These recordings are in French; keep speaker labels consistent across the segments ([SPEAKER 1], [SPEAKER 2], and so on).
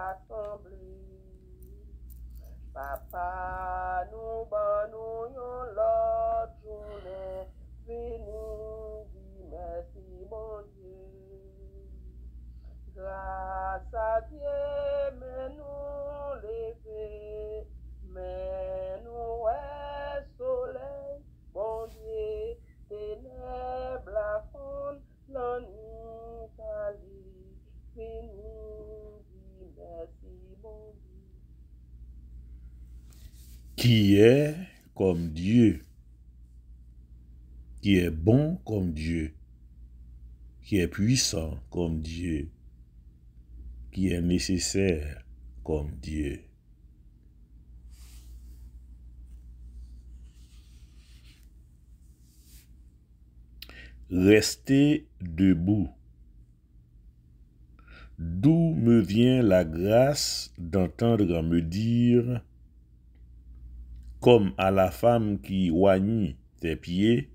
[SPEAKER 1] rassemblés. Papa, nous ban nous yon l'autre journée, vini di merci mon Dieu. Grâce à Dieu, mais nous lever, mais nous est soleil, bon Dieu, ténèbres la fond, l'ennui cali, vini di merci mon Dieu.
[SPEAKER 2] Qui est comme Dieu, qui est bon comme Dieu, qui est puissant comme Dieu, qui est nécessaire comme Dieu. Restez debout. D'où me vient la grâce d'entendre me dire, comme à la femme qui oignit tes pieds,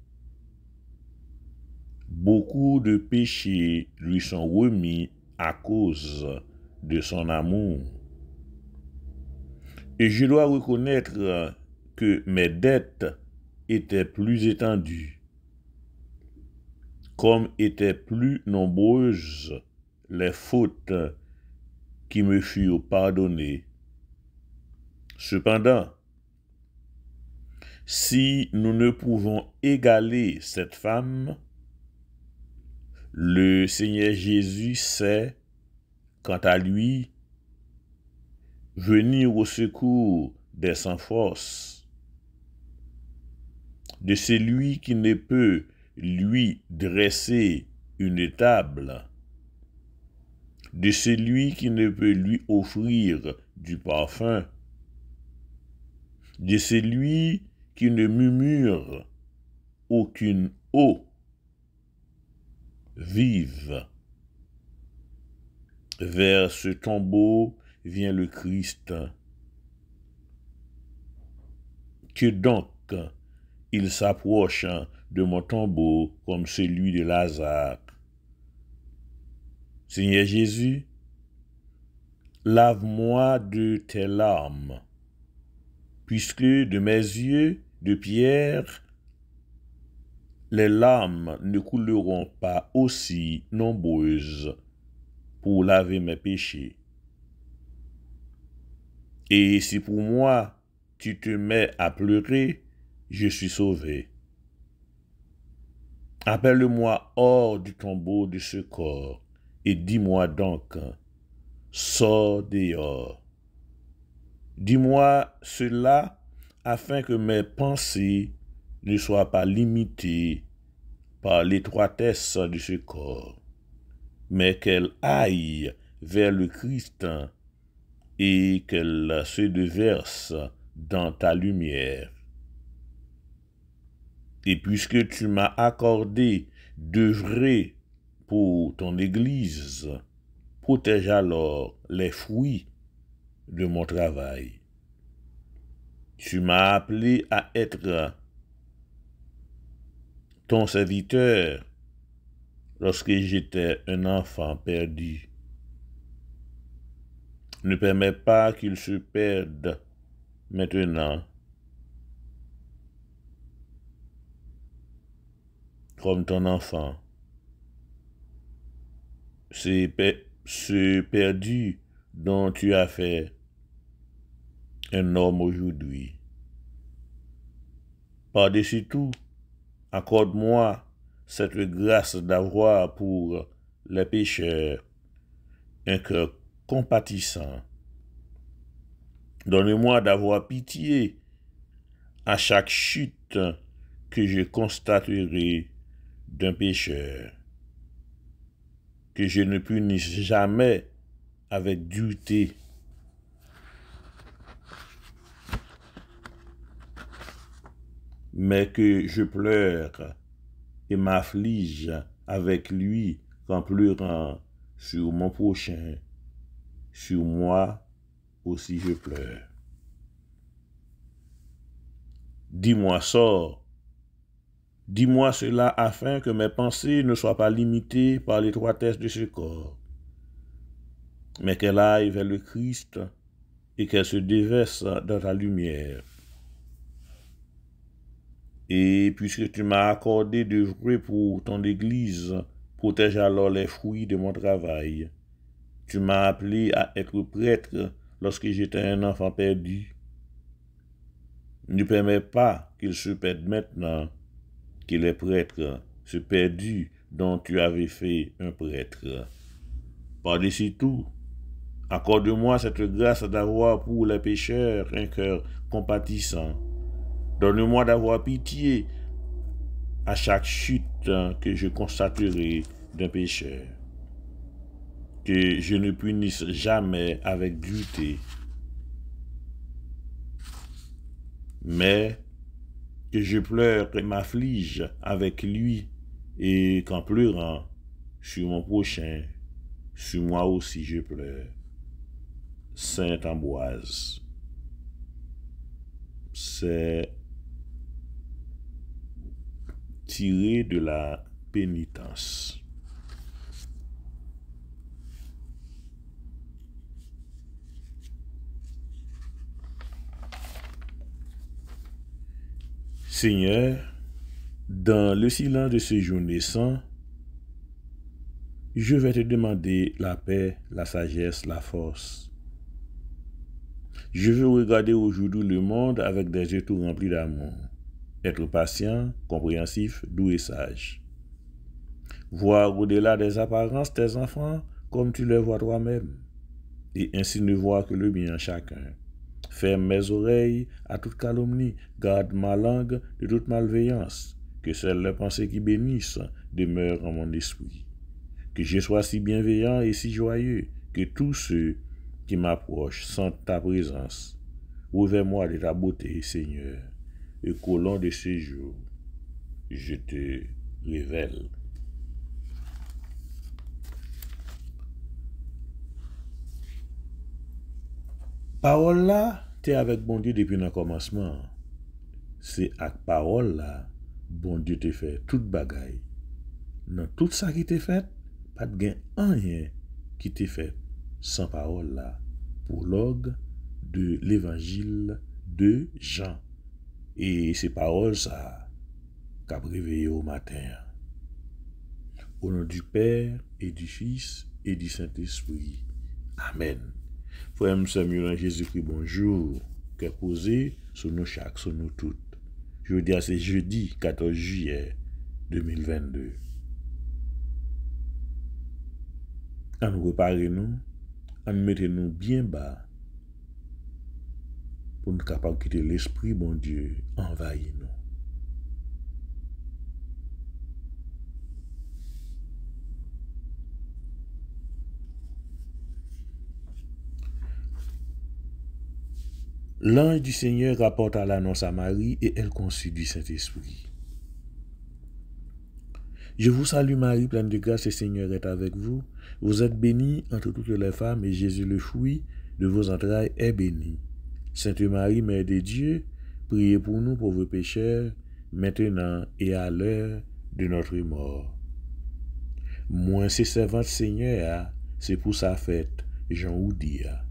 [SPEAKER 2] beaucoup de péchés lui sont remis à cause de son amour. Et je dois reconnaître que mes dettes étaient plus étendues, comme étaient plus nombreuses les fautes qui me furent pardonnées. Cependant, si nous ne pouvons égaler cette femme, le Seigneur Jésus sait, quant à lui, venir au secours des sans force, de celui qui ne peut lui dresser une table, de celui qui ne peut lui offrir du parfum, de celui qui ne murmure aucune eau vive. Vers ce tombeau vient le Christ. Que donc il s'approche de mon tombeau comme celui de Lazare. Seigneur Jésus, lave-moi de tes larmes, puisque de mes yeux de pierre, les larmes ne couleront pas aussi nombreuses pour laver mes péchés. Et si pour moi tu te mets à pleurer, je suis sauvé. Appelle-moi hors du tombeau de ce corps et dis-moi donc, sors dehors. Dis-moi cela afin que mes pensées ne soient pas limitées par l'étroitesse de ce corps, mais qu'elles aillent vers le Christ et qu'elles se déversent dans ta lumière. Et puisque tu m'as accordé d'œuvrer pour ton Église, protège alors les fruits de mon travail. Tu m'as appelé à être ton serviteur lorsque j'étais un enfant perdu. Ne permets pas qu'il se perde maintenant comme ton enfant. Ce perdu dont tu as fait un homme aujourd'hui. Par-dessus tout, accorde-moi cette grâce d'avoir pour les pécheurs un cœur compatissant. Donne-moi d'avoir pitié à chaque chute que je constaterai d'un pécheur, que je ne punisse jamais avec dureté. Mais que je pleure et m'afflige avec lui en pleurant sur mon prochain, sur moi aussi je pleure. Dis-moi, sors. Dis-moi cela afin que mes pensées ne soient pas limitées par l'étroitesse de ce corps, mais qu'elle aille vers le Christ et qu'elle se déverse dans ta lumière. Et puisque tu m'as accordé d'œuvrer pour ton Église, protège alors les fruits de mon travail. Tu m'as appelé à être prêtre lorsque j'étais un enfant perdu. Ne permets pas qu'il se perde maintenant, que les prêtres se perdent dont tu avais fait un prêtre. Par-dessus tout, accorde-moi cette grâce d'avoir pour les pécheurs un cœur compatissant. Donne-moi d'avoir pitié à chaque chute que je constaterai d'un pécheur. Que je ne punisse jamais avec dureté, mais que je pleure et m'afflige avec lui, et qu'en pleurant sur mon prochain, sur moi aussi je pleure. Saint Ambroise. C'est tiré de la pénitence. Seigneur, dans le silence de ce jour naissant, je vais te demander la paix, la sagesse, la force. Je veux regarder aujourd'hui le monde avec des yeux tout remplis d'amour, être patient, compréhensif, doux et sage. Voir au-delà des apparences tes enfants comme tu les vois toi-même, et ainsi ne voir que le bien en chacun. Ferme mes oreilles à toute calomnie, garde ma langue de toute malveillance, que seules les pensées qui bénissent demeurent en mon esprit. Que je sois si bienveillant et si joyeux, que tous ceux qui m'approchent sentent ta présence. Revêt-moi de ta beauté, Seigneur, et qu'au long de ces jours, je te révèle. Parole là, t'es avec bon Dieu depuis le commencement. C'est avec parole là, bon Dieu te fait toute bagaille. Dans tout ça qui t'est fait, pas de gain rien qui t'est fait sans parole là. Prologue de l'évangile de Jean. Et ces paroles ça, qu'a réveillé au matin. Au nom du Père et du Fils et du Saint-Esprit. Amen. Frère Samuel Jésus-Christ, bonjour, que posé sur nous chaque, sur nous toutes. Je veux dire, c'est jeudi 14 juillet 2022. En nous réparer nous, en mettre nous bien bas, pour nous capables de quitter l'Esprit, bon Dieu, envahir nous. L'ange du Seigneur rapporta l'annonce à Marie et elle conçut du Saint-Esprit. Je vous salue Marie, pleine de grâce, le Seigneur est avec vous. Vous êtes bénie entre toutes les femmes et Jésus, le fruit de vos entrailles, est béni. Sainte Marie, Mère de Dieu, priez pour nous pauvres pécheurs, maintenant et à l'heure de notre mort. Moi, c'est servante Seigneur, c'est pour sa fête, Jean ou dia.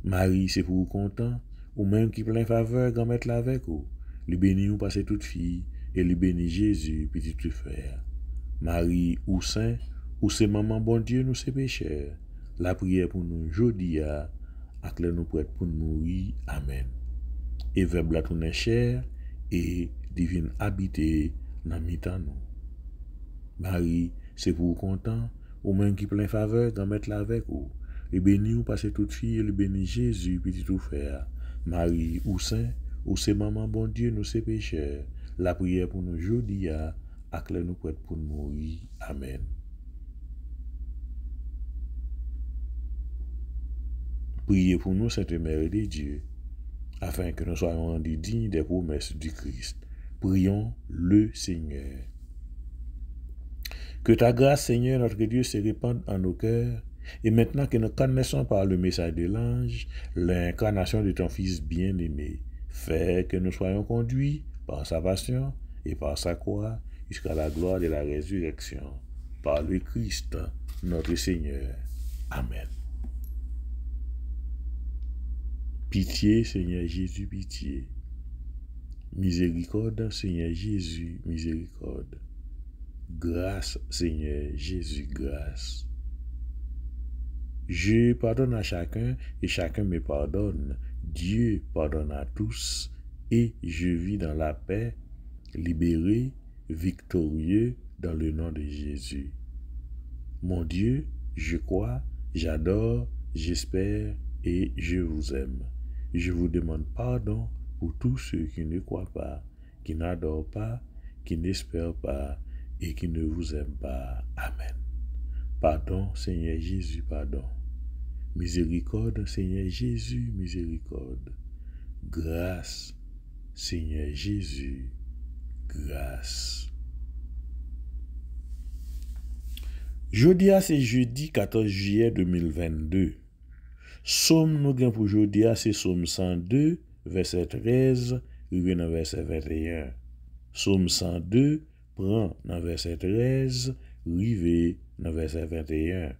[SPEAKER 2] Marie, c'est pour vous content, ou même qui plein faveur, grand mettre avec vous. Le béni ou passer toute fille, et le béni Jésus, petit frère. Marie ou saint, ou c'est maman bon Dieu, nous c'est pécheurs. La prière pour nous, jodia, à nous prête pour nous mourir. Amen. Et verbe la tourner chair, et divine habité, dans mi-temps nous. Marie, c'est pour vous content, ou même qui plein faveur, grand mettre avec vous. Le béni ou passer toute fille, et le béni Jésus, petit frère. Marie ou saint, ou c'est maman bon Dieu, nous c'est pécheurs. La prière pour nous jodia, à nous prête pour nous mourir. Amen. Priez pour nous, Sainte Mère de Dieu, afin que nous soyons rendus dignes des promesses du Christ. Prions le Seigneur. Que ta grâce, Seigneur, notre Dieu, se répande en nos cœurs, et maintenant que nous connaissons par le message de l'ange l'incarnation de ton Fils bien-aimé, fais que nous soyons conduits par sa passion et par sa croix jusqu'à la gloire de la résurrection, par le Christ, notre Seigneur. Amen. Pitié, Seigneur Jésus, pitié. Miséricorde, Seigneur Jésus, miséricorde. Grâce, Seigneur Jésus, grâce. Je pardonne à chacun et chacun me pardonne. Dieu pardonne à tous et je vis dans la paix, libéré, victorieux dans le nom de Jésus. Mon Dieu, je crois, j'adore, j'espère et je vous aime. Je vous demande pardon pour tous ceux qui ne croient pas, qui n'adorent pas, qui n'espèrent pas et qui ne vous aiment pas. Amen. Pardon, Seigneur Jésus, pardon. Miséricorde, Seigneur Jésus, miséricorde. Grâce, Seigneur Jésus, grâce. Jeudi, c'est jeudi 14 juillet 2022. Somme nous gain pour jeudi, c'est Somme 102, verset 13, rive dans verset 21. Somme 102, prend dans verset 13, rive dans verset 21.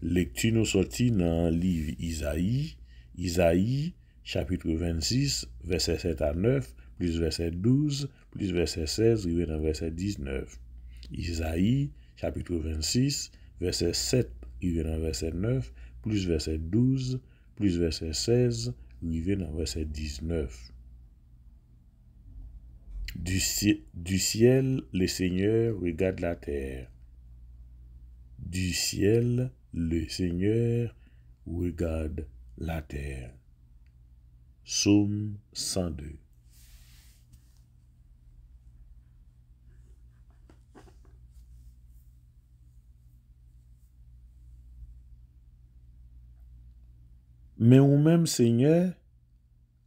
[SPEAKER 2] Lecture nous sorti dans le livre Isaïe, chapitre 26, verset 7 à 9, plus verset 12, plus verset 16, rive dans verset 19. Isaïe, chapitre 26, verset 7, rive dans verset 9, plus verset 12, plus verset 16, rive dans verset 19. Du ciel, le Seigneur regarde la terre. Du ciel, le Seigneur regarde la terre. Psaume 102. Mais ou même Seigneur,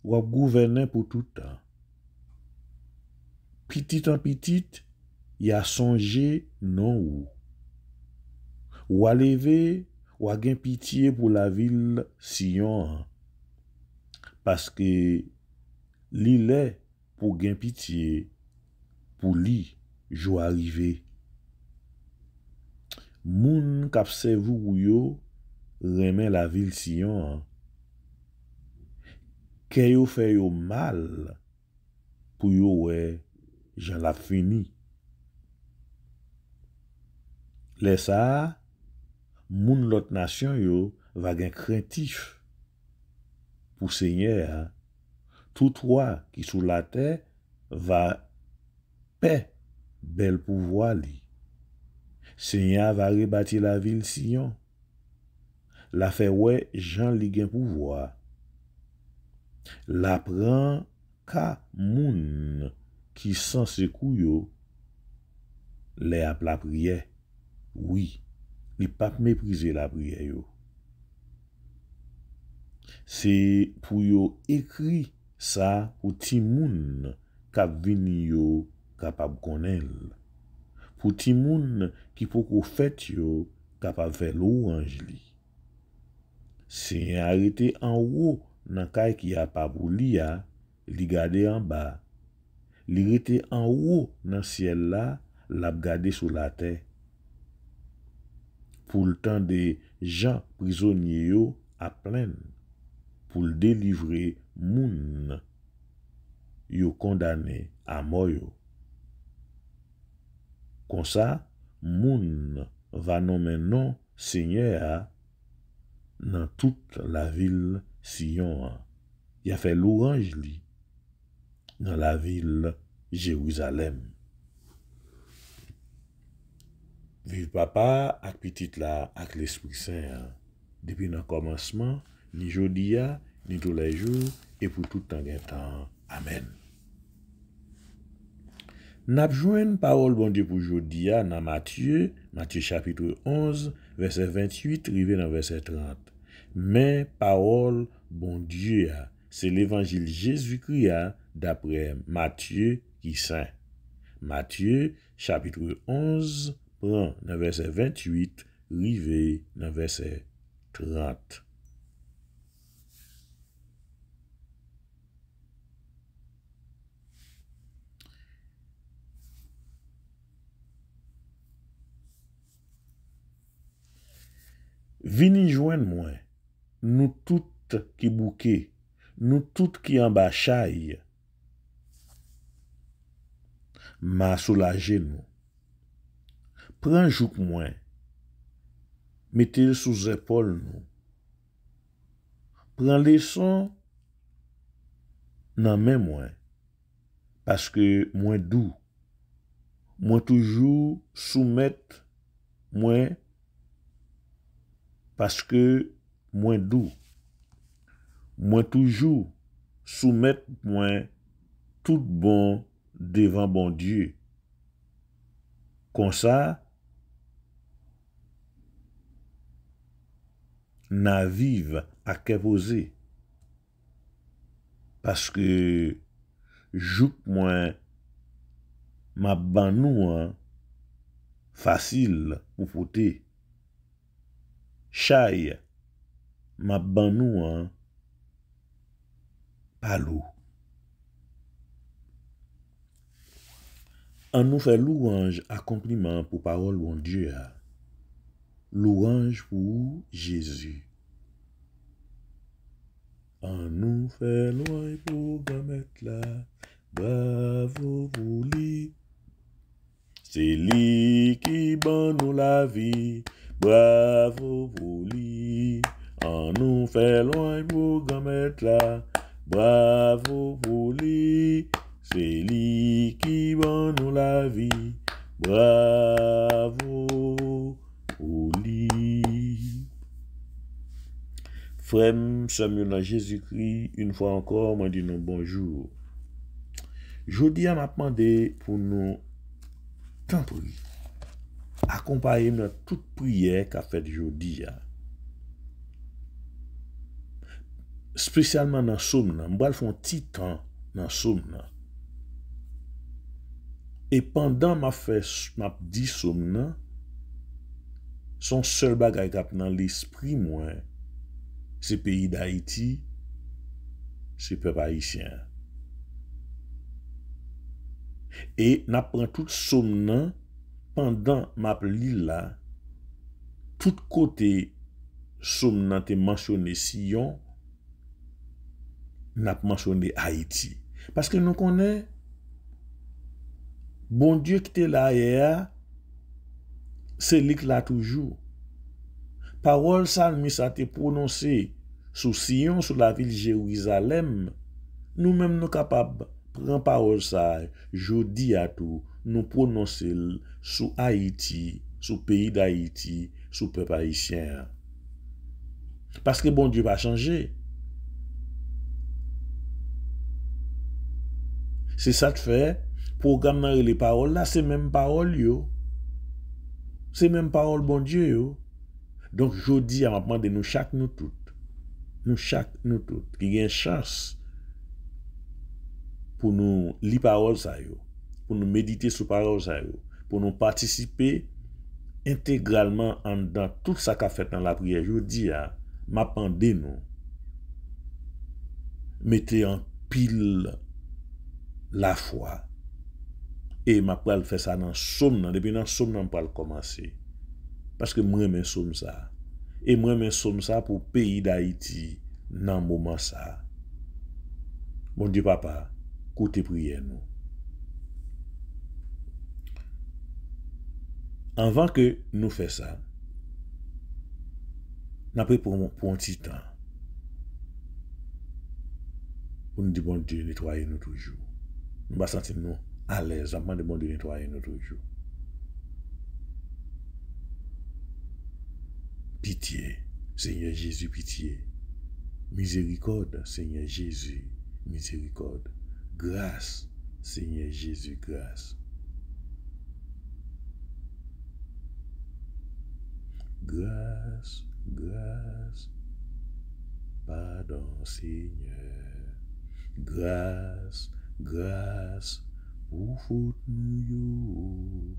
[SPEAKER 2] ou gouverner pour tout temps. Petit en petit, y a songé non ou a levé, ou a gen pitié pour la ville Sion, parce que li est pour gen pitié pour li jou arrivé. Moun kap servou yo remen la ville Sion, ke yo fait yo mal pour yo ouais j'en la fini. Les ça, moun lot nation yo va gen craintif pour Seigneur. Tout roi qui sous la terre va paix bel pouvoir li. Seigneur va rebâtir la ville Sion. La fait ouais Jean li gen pouvoir. La prend ka moun qui sans sekou yo les ap la prière. Oui, il pas mépriser la prière yo. C'est pour yo écrit ça pour ti moun k'ap vini yo capable connaître. Pour ti moun qui poko fait yo capable faire louange li. C'est arrêté en haut nan kay qui a pas pour li a, li gade en bas. Li rete en haut dans ciel là, l'a gade sous la terre. Pour le temps de gens prisonniers yo à plein, pour le délivrer moun yo condamné à mort yo. Comme ça, moun va nommer non Seigneur dans toute la ville Sion. Il a fait louange li dans la ville Jérusalem. Vive papa ak petit la ak l'Esprit Saint. Depuis le commencement, ni jodia, ni tous les jours, et pour tout temps et temps. Amen. N'a joine parole bon Dieu pour jodia dans Matthieu chapitre 11, verset 28, rivé dans verset 30. Mais parole bon Dieu, c'est l'évangile Jésus-Christ d'après Matthieu qui saint. Matthieu chapitre 11, prend dans verset 28, rivé dans verset 30. Vini joindre moi, nous toutes qui bouquet, nous toutes qui en bas chaille, m'a soulagé nous. Prends jouk moi, mettez-le sous épaule nous. Prends leçon nan main moi, parce que moi doux, moi toujours soumettre moi, parce que moi doux, moi toujours soumettre moi tout bon devant bon Dieu. Comme ça, n'a vive à qu'est posé. Parce que jouk moi ma ban nou facile pour porter. Chaille ma ban nou pas l'eau. On nous fait louange, accomplissement pour parole bon Dieu. Louange pour Jésus. On nous fait louange pour mettre là. Bravo pour lui. C'est lui qui ban nous la vie. Bravo pour lui. On nous fait louange pour mettre là. Bravo pour lui. C'est lui qui ban nous la vie. Bravo pour lui. Frère, Samuel dans Jésus-Christ, une fois encore, moi dis nous bonjour. Je dis à m'a demandé pour nous tant prier. Accompagner dans toute prière qu'a fait aujourd'hui. Spécialement dans somme, on va faire un petit temps dans somme. Et pendant m'a dit somme, son seul bagage qui a dans l'esprit moi, c'est pays d'Haïti, c'est peuple haïtien. Et n'a prend toute somme pendant m'a li là, tout côté somme nan te mentionné Sion, n'a mentionné Haïti. Parce que nous connaissons bon Dieu qui était là hier, c'est lui qui l'a toujours. Parole salmiste a été prononcée sous Sion, sous la ville Jérusalem. Nous-mêmes nous capables prendre parole ça, jodi à tout, nous prononcer sous Haïti, sous pays d'Haïti, sous peuple haïtien. Parce que bon Dieu va changer. C'est ça que fait, programme dans les paroles là, c'est même parole yo. C'est même parole bon Dieu yo. Donc jodi à m'a de nous chaque nous toutes. Nous toutes qui gagne chance pour nous lire parole ça yo, pour nous méditer sur parole ça yo, pour nous participer intégralement dans tout ça qu'a fait dans la prière. Jodi à m'appendez nous. Mettez en pile la foi. Et m'a pral faire ça dans somme depuis dans somme nan pral commencer. Parce que moi men somme ça. Et moi men somme ça pour pays d'Haïti dans moment ça. Bon Dieu papa, côté prière nous. Avant que nous fassions ça, n'a pris pour un petit temps. Pour nous dire bon Dieu nettoyer nous toujours. Nous va sentir nous à l'aise, avant de bon Dieu nettoyer nous toujours. Pitié, Seigneur Jésus, pitié. Miséricorde, Seigneur Jésus, miséricorde. Grâce, Seigneur Jésus, grâce. Grâce, grâce, pardon, Seigneur. Grâce, grâce, pour faute nous,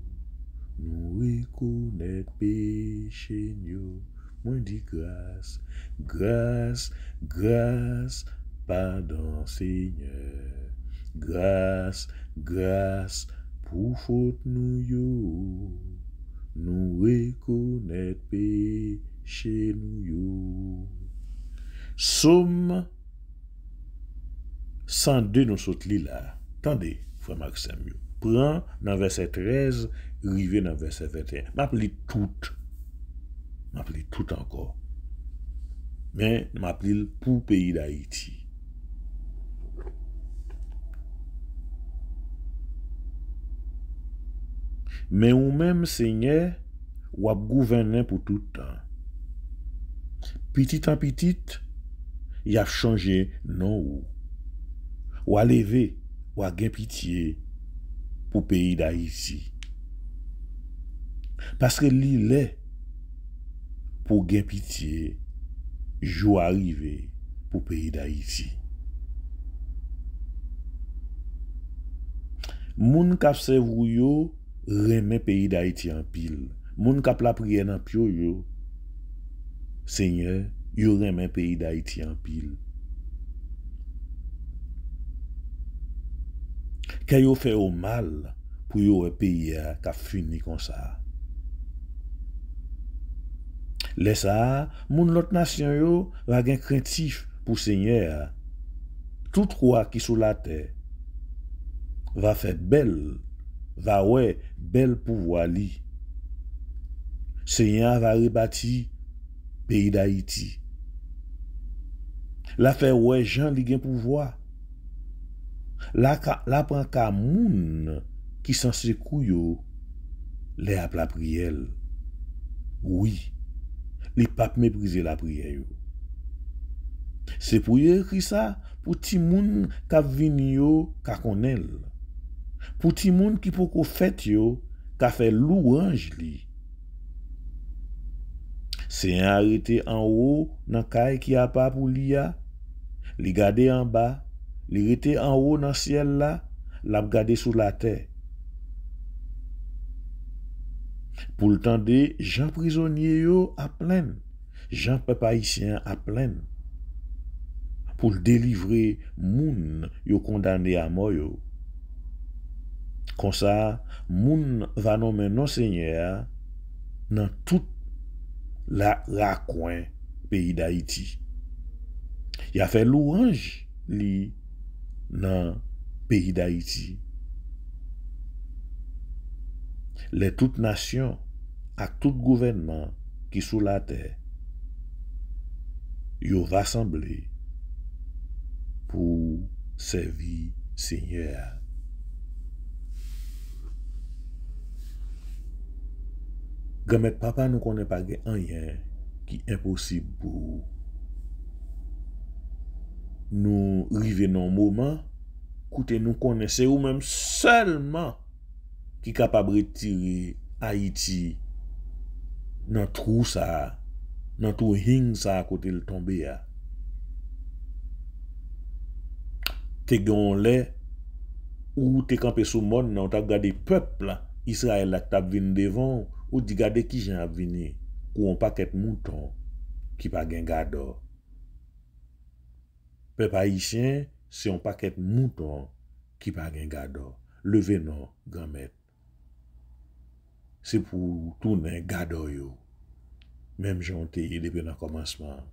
[SPEAKER 2] nous reconnaître péché nous. Moi dis grâce, grâce, grâce, pardon, Seigneur. Grâce, grâce, pour faute nous, nous reconnaître péché chez nous. Somme 102 nous saute là. Attendez, frère Maxime. Prends dans verset 13, rivé dans verset 21. M'appelez tout encore. Mais m'appelez pour pays d'Haïti. Mais ou même Seigneur, ou ap gouverner pour tout temps. Petit en petit, y a changé non ou a levé, ou a gen pitié pour pays d'Haïti. Parce que l'il est pour gen pitié, jou arrivé pour pays d'Haïti. Moun kap servou yo remet pays d'Haïti en pile. Moun kap la prière dans pio yo, Seigneur, yo remet pays d'Haïti en pile. Quand yo fait au mal pour yo pays a fini comme ça. Laisse ça, moun l'autre nation yo va gen craintif pour Seigneur. Tout roi qui sous la terre va faire belle, va ouais belle pouvoir li. Seigneur va rebâtir pays d'Haïti. La fait ouais Jean li gen pouvoir. La prend ka moun qui censé kouyo les ap la prière. Oui, les papes mépriser la prière yo. C'est pour y écrit ça pour ti moun ka vini yo ka konel. Pour ti moun qui poko fait yo ka fait louange li. C'est arrêté en haut dans kay qui a pas pour lia, li gade en bas, li rete en haut dans ciel là, l'a gade sous la terre. Pour le temps de Jean prisonnier yo à plein, Jean peuple haïtien à plein. Pour le délivrer moun yo condamné à mort yo. Comme ça, moun va nommer non Seigneur dans tout la coin pays d'Haïti. Il a fait louange li dans pays d'Haïti. Les toutes nations à tout gouvernement qui sous la terre yo rassemblé pour servir Seigneur. Gamet papa nous connaît pas rien qui est impossible pour nous arriver dans un moment côté nous connaissez ou même seulement qui capable de retirer Haïti dans trou ça dans tout ring ça à côté le tomber a te gon lè ou te campé sous monde non t'a regardé peuple Israël là t'a vinn devant ou di gade qui jan a vini ou on paquet mouton qui pa gen gado. Peuple haïtien c'est un paquet mouton qui pa gen gado. Levez non grand-mère. C'est pour tourner gado yo. Même j'onté depuis le commencement.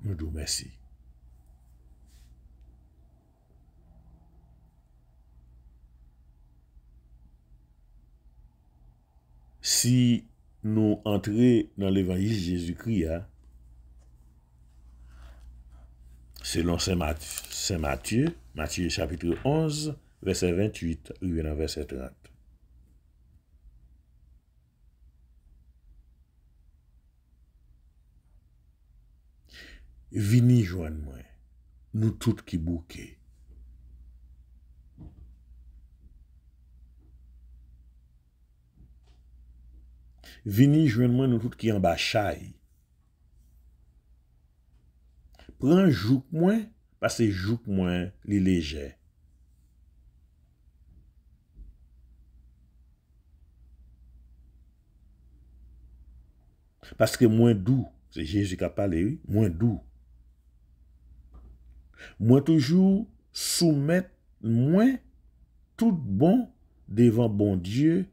[SPEAKER 2] Nous disons merci. Si nous entrons dans l'évangile Jésus-Christ, selon Saint Matthieu, Matthieu chapitre 11, verset 28, verset 30. Vini joindre moi, nous tous qui bouquet. Vini joindre moi, nous tous qui en bas chaille. Prends jouk moins, parce que jouk moins, li léger. Parce que moins doux, c'est Jésus qui a parlé, oui, moins doux. Moi toujours soumettre moins tout bon devant bon Dieu,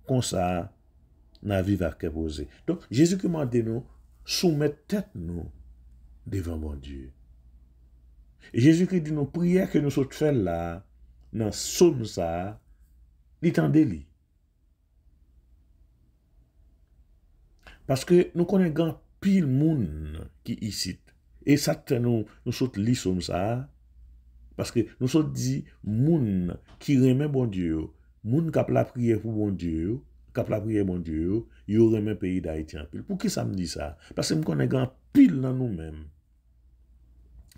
[SPEAKER 2] comme ça, n'a vivre à poser. Donc, Jésus commande nous soumettre tête nous devant mon Dieu. Et Jésus-Christ dit nos prières que nous sommes fait là, dans somme ça, l'étendez-li. Parce que nous connaissons grand pile monde qui ici. Et ça nous sommes li somme ça. Parce que nous sommes dit, moun qui remet bon Dieu, moun qui a la prière pour bon Dieu, qui a la prière bon Dieu, il remet pays d'Haïti en pile. Pour qui ça me dit ça? Parce que nous connaissons grand pile dans nous-mêmes.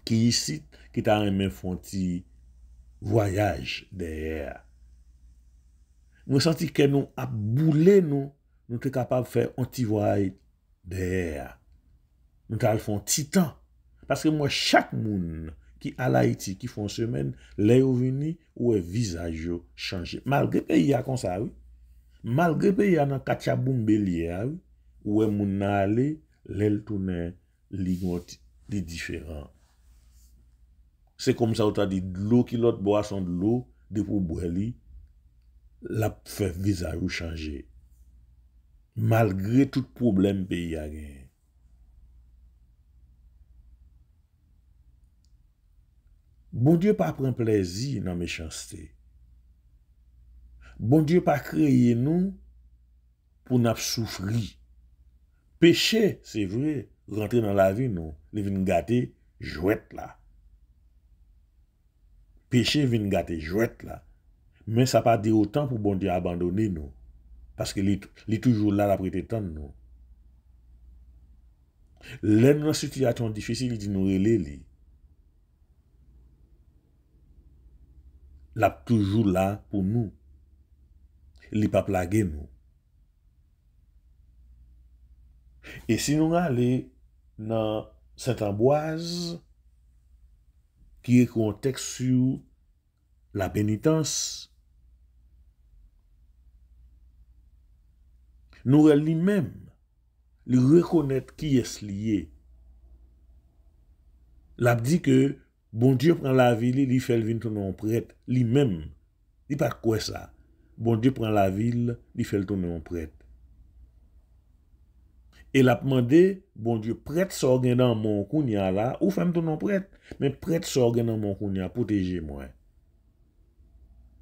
[SPEAKER 2] Qui ici, qui t'a remis fonti voyage derrière. Nous senti que nous a boulé nous sommes capables de faire un petit voyage derrière. Nous avons fait un petit temps. Parce que moi, chaque monde qui à l'Haïti, qui font semaine, les vini ou un visage changé. Malgré pays a comme ça, oui. Malgré pays a dans Kachaboum Bélier, oui. Ou un moun na allé, l'el tourne li différent. C'est comme ça, on t'a dit, de l'eau qui l'autre boisson de l'eau, de pour boire li, la fait visage changer. Malgré tout problème pays a gagné. Bon Dieu pas prend plaisir dans la méchanceté. Bon Dieu pas créé nous pour nous souffrir. Péché, c'est vrai, rentrer dans la vie, nous, il vient gâter, jouette là. Péché vient gâter, jouette là. Mais ça pas dire autant pour bon Dieu abandonner nous. Parce qu'il est toujours là, la prêter temps nous. L'un dans situation difficile, il dit nous relais. L'a toujours là pour nous. Il n'est pas plagué nous. Et si nous allons dans Saint-Ambroise, qui est un texte sur la pénitence, nous lui-même, lui reconnaître qui est lié. L'a dit que bon Dieu prend la ville, il fait le vin tourner en prêtre, lui-même. Il pas quoi ça. Bon Dieu prend la ville, il fait le tourner en prêtre. Et l'a demandé, bon Dieu, prêtre sorguen dans mon kounya là, ou femme tourner en prêtre, mais prêtre sorguen dans mon kounya, protégez-moi.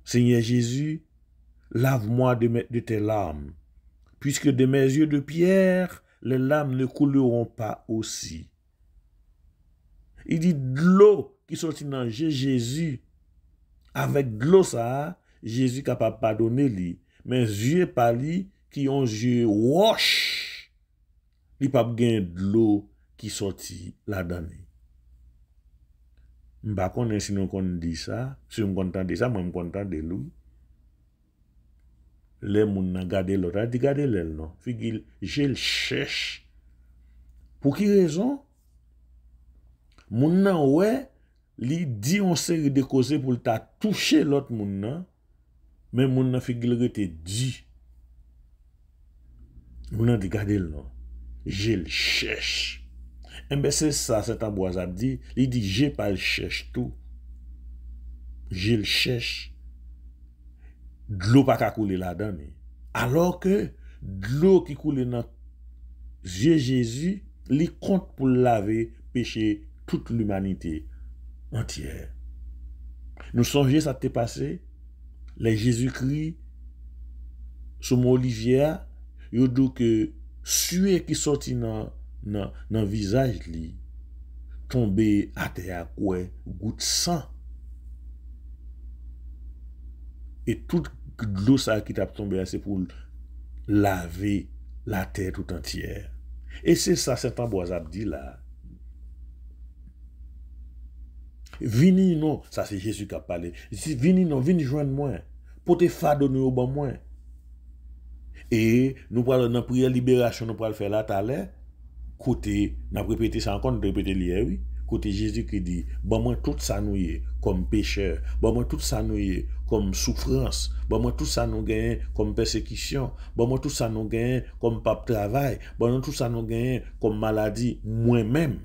[SPEAKER 2] Seigneur Jésus, lave-moi de tes larmes, puisque de mes yeux de pierre, les larmes ne couleront pas aussi. Il dit de l'eau qui sortit dans Jésus, avec de l'eau ça, Jésus capable de pardonner lui, mais yeux pas lui qui ont yeux wash, il pas gain de l'eau qui sortit là-dedans. M'pa connais si nous connait dit ça, si on content de ça, moi me content de lui. Les moun nan gade l'autre, a dit gade l'elle non, figil, je le cherche. Pour qui raison? Moun nan ouais, li dit on série de causes pour ta toucher l'autre moun nan, mais moun nan figil rete dit. Moun nan dit gade le non, je le cherche. Et bien c'est ça, cet Ambroise a dit, il dit j'ai pas le cherche tout. Je le cherche. De l'eau pas qu'à couler là-dedans. Alors que de l'eau qui coule dans Jésus, il compte pour laver péché toute l'humanité entière. Nous songeons ça t'est passé, les Jésus-Christ, sur mon Olivier, il dit que suer qui sortit dans visage li, tombé à terre quoi, goutte sang. Et toute l'eau ça qui t'a tombé, c'est pour laver la terre tout entière. Et c'est ça, cet Ambroise a dit là. Vini non, ça c'est Jésus qui a parlé. Vini non, vini joindre moi. Pour te fadonner au bon moi. Et nous parlons dans la prière libération, nous parlons faire là tout à l'heure. Côté, nous avons répété ça encore, nous avons répété hier, oui. Côté Jésus qui dit, bon moi tout ça nous y est comme pécheur, bon moi tout ça nous y est comme souffrance, bon moi tout ça nous gagne comme persécution, bon moi tout ça nous gagne comme pas travail, bon moi tout ça nous gagne comme maladie, moi-même.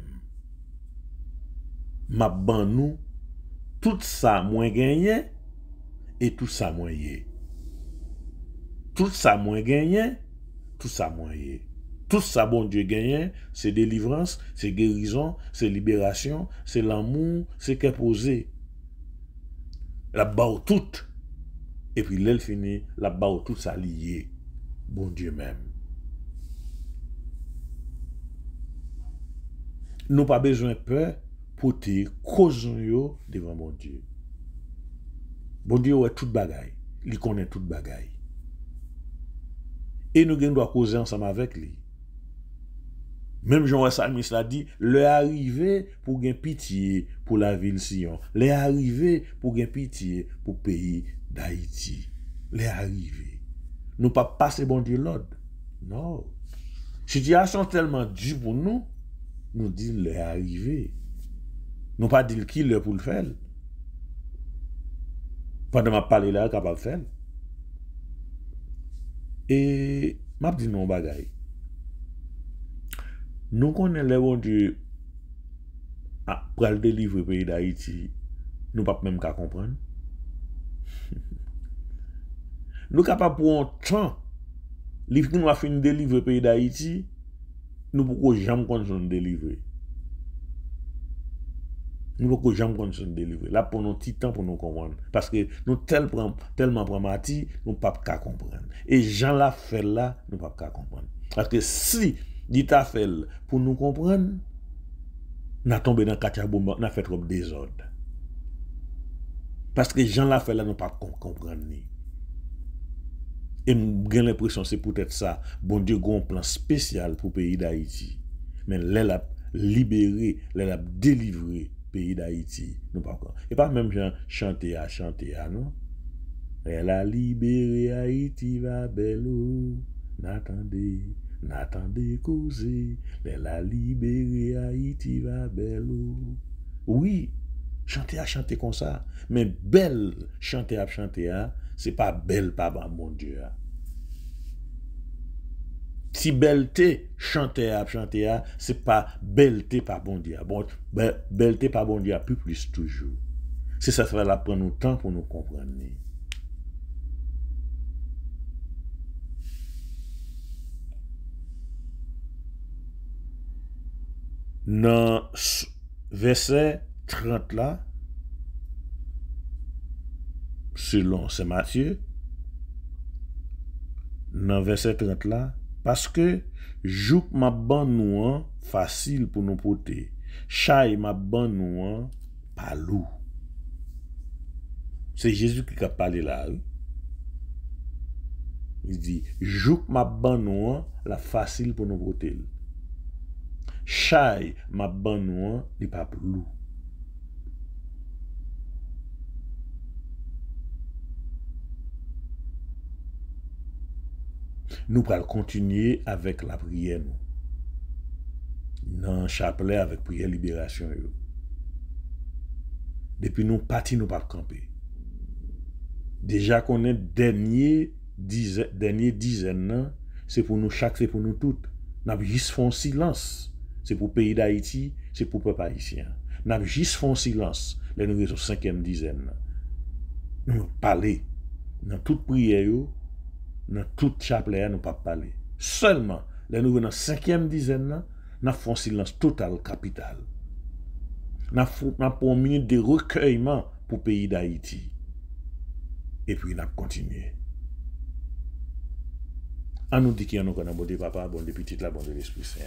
[SPEAKER 2] Ma ban nous tout ça moins gagné et tout ça moins y. Tout ça moins gagné, tout ça moyen. Tout ça, bon Dieu gagne, c'est délivrance, c'est guérison, c'est libération, c'est l'amour, c'est qu'est posé. La barre toute. Et puis l'elle finit, la barre toute ça lié. Bon Dieu même. Nous pas besoin de peur pour te causer devant mon Dieu. Bon Dieu est toute bagaille. Il connaît toute bagaille. Et nous devons causer ensemble avec lui. Même Jean Salmis l'a dit, le arrivé pour gagner pitié pour la ville Sion. Le arrivé pour gagner pitié pour le pays d'Haïti. Le arrivé. Nous pas passer bon Dieu l'ordre. Non. Situation tellement dure pour nous, nous disons le arrivé. Nous pas dire qui le pour le faire. Pendant ma parler là, capable de faire. Et m'a dit non bagaille. Nous connaissons les bon Dieu pour le délivrer le pays d'Haïti, nous ne pouvons même pas comprendre. Nous sommes capables pour un temps, livre nous a fini de délivrer le pays d'Haïti, nous ne pouvons jamais continuer de délivrer. Nous ne pouvons jamais continuer de délivrer. Là, pour nos petits temps pour nous comprendre. Parce que nous tellement pragmatiques, nous ne pouvons pas comprendre. Et Jean l'a fait là, nous ne pouvons pas comprendre. Parce que si dit à fait pour nous comprendre, nous avons tombé dans le cachabou, nous avons fait trop de désordre. Parce que Jean l'a fait là, nous ne pouvons pas comprendre. Et j'ai l'impression que c'est peut-être ça. Bon Dieu a un plan spécial pour le pays d'Haïti. Mais elle a libéré, elle a délivré le pays d'Haïti. Et pas même chanter à, non? Elle a libéré Haïti, va belle, n'attendez causer. Elle a libéré Haïti, va belle. Oui, chanter comme ça. Mais belle, chanter à, c'est pas belle, pas bon Dieu. Si belleté, chanter à, c'est pas belleté, pas bon Dieu. Bon, belleté, pas bon Dieu, plus toujours. C'est ça, ça va prendre nous temps pour nous comprendre. Dans verset 30 là, selon Saint Matthieu, dans verset 30 là, parce que jouk m'a ban nous facile pour nous porter, chay m'a ban nous pas lourd. C'est Jésus qui a parlé là. Oui? Il dit jouk m'a ban nous la facile pour nous porter. Chay m'a ban nous li pas lourd. Nous allons continuer avec la prière. Dans le chapelet avec prière libération. Depuis nous partis, nous pas camper. Déjà qu'on est dernier dizaine, c'est pour nous chaque, c'est pour nous toutes. Nous avons juste fait un silence. C'est pour le pays d'Haïti, c'est pour le peuple haïtien. Nous avons juste fait un silence. Là, nous sommes au 5e dizaine. Nous parlons dans toute prière. Dans tout chapelet, nous ne pouvons pas parler. Seulement, là, nous venons dans la 5e dizaine, nous faisons un silence total, capital. Nous avons une minute de recueillement pour le pays d'Haïti. Et puis, nous continuons. On nous dit qu'il y a un bon Dieu papa, bon Dieu petit, la bon de l'Esprit Saint.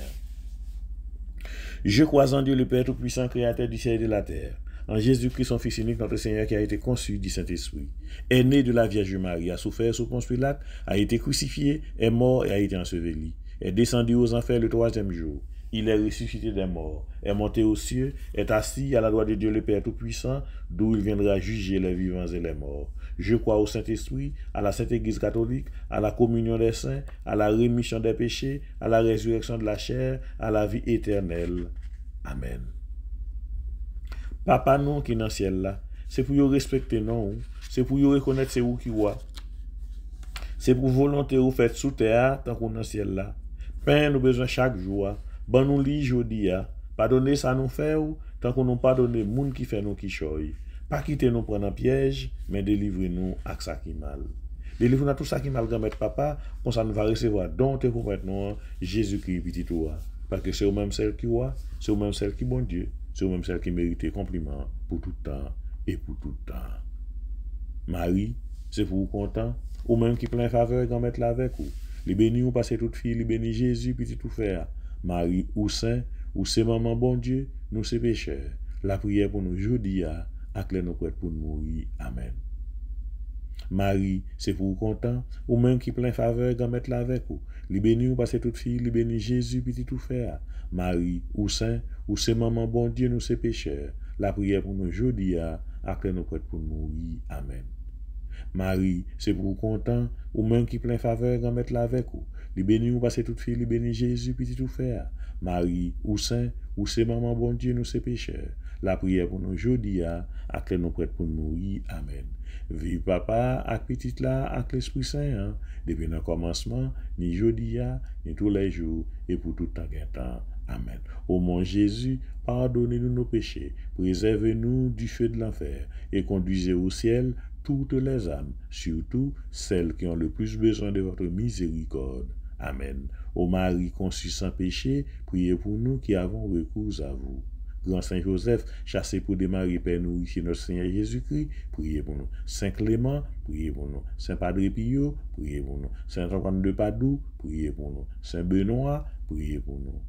[SPEAKER 2] Je crois en Dieu le Père Tout-Puissant, Créateur du ciel et de la terre. En Jésus-Christ, son Fils unique, notre Seigneur, qui a été conçu du Saint-Esprit, est né de la Vierge Marie, a souffert sous Ponce Pilate, a été crucifié, est mort et a été enseveli, est descendu aux enfers le 3e jour. Il est ressuscité des morts, est monté aux cieux, est assis à la droite de Dieu le Père Tout-Puissant, d'où il viendra juger les vivants et les morts. Je crois au Saint-Esprit, à la Sainte Église catholique, à la communion des saints, à la rémission des péchés, à la résurrection de la chair, à la vie éternelle. Amen. Papa non qui est dans le ciel là, c'est pour vous respecter non, c'est pour vous reconnaître c'est vous qui voit. C'est pour volonté vous faites sous terre tant qu'on est dans le ciel là. Pain nous besoin chaque jour. Bon nous lit jodi a. Pardonnez ça nous fait ou tant qu'on nous pardonner moun qui fait nous qui choy. Pas quitter nous prendre un piège, mais délivrez-nous à ça qui mal. Délivrez-nous tout ça qui mal grand papa, comme ça nous va recevoir don te pour maintenant Jésus-Christ petit toi. Parce que c'est au même celle qui voit, c'est au même celle qui bon Dieu, c'est au même celle qui mérite compliment pour tout temps et pour tout temps. Marie, c'est pour vous content, ou même qui plein faveur grand mettre là avec vous. Les bénis ou passer toute fille, les bénis Jésus petit tout faire. Marie ou saint, ou c'est maman bon Dieu, nous c'est pécheurs. La prière pour nous aujourd'hui à clair nous prêts pour nous mourir. Amen. Marie, c'est pour vous content, ou même qui plein faveur, grand mettre là avec vous. Les bénis ou passer toute fille, les bénis Jésus, petit tout faire. Marie, ou saint, ou c'est maman bon Dieu, nous c'est pécheurs. La prière pour nous aujourd'hui à clair nous prêts pour nous mourir. Amen. Marie, c'est pour vous content, ou même qui plein faveur, grand mettre là avec vous. Les bénis ou passer toute fille, les bénis Jésus, petit tout faire. Marie, ou saint, ou c'est maman bon Dieu, nous c'est pécheurs. La prière pour nous aujourd'hui à clair nous prêts pour nous mourir. Amen. Vive papa, ak petit là, ak l'Esprit Saint, hein, depuis le commencement, ni jeudi, ni tous les jours, et pour tout temps et temps. Amen. Ô mon Jésus, pardonnez-nous nos péchés, préservez-nous du feu de l'enfer, et conduisez au ciel toutes les âmes, surtout celles qui ont le plus besoin de votre miséricorde. Amen. Ô Marie conçue sans péché, priez pour nous qui avons recours à vous. Grand Saint Joseph, chassé pour démarrer Père nous ici notre Seigneur Jésus-Christ, priez pour nous. Saint Clément, priez pour nous. Saint Padre Pio, priez pour nous. Saint Antoine de Padoue, priez pour nous. Saint Benoît, priez pour nous.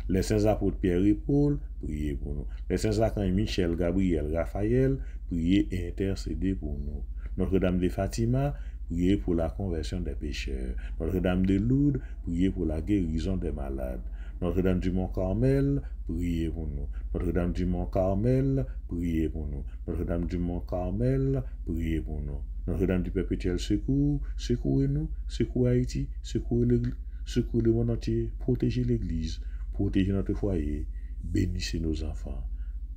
[SPEAKER 2] Les saints apôtres Pierre et Paul, priez pour nous. Les saints Zacharie, Michel, Gabriel, Raphaël, priez et intercédez pour nous. Notre-Dame de Fatima, priez pour la conversion des pécheurs. Notre-Dame de Lourdes, priez pour la guérison des malades. Notre-Dame du Mont-Carmel, priez pour nous. Notre-Dame du Mont-Carmel, priez pour nous. Notre-Dame du Mont-Carmel, priez pour nous. Notre-Dame du Perpétuel Secours, secourez-nous, secouez Haïti, secouez le monde entier, protégez l'Église, protégez notre foyer, bénissez nos enfants.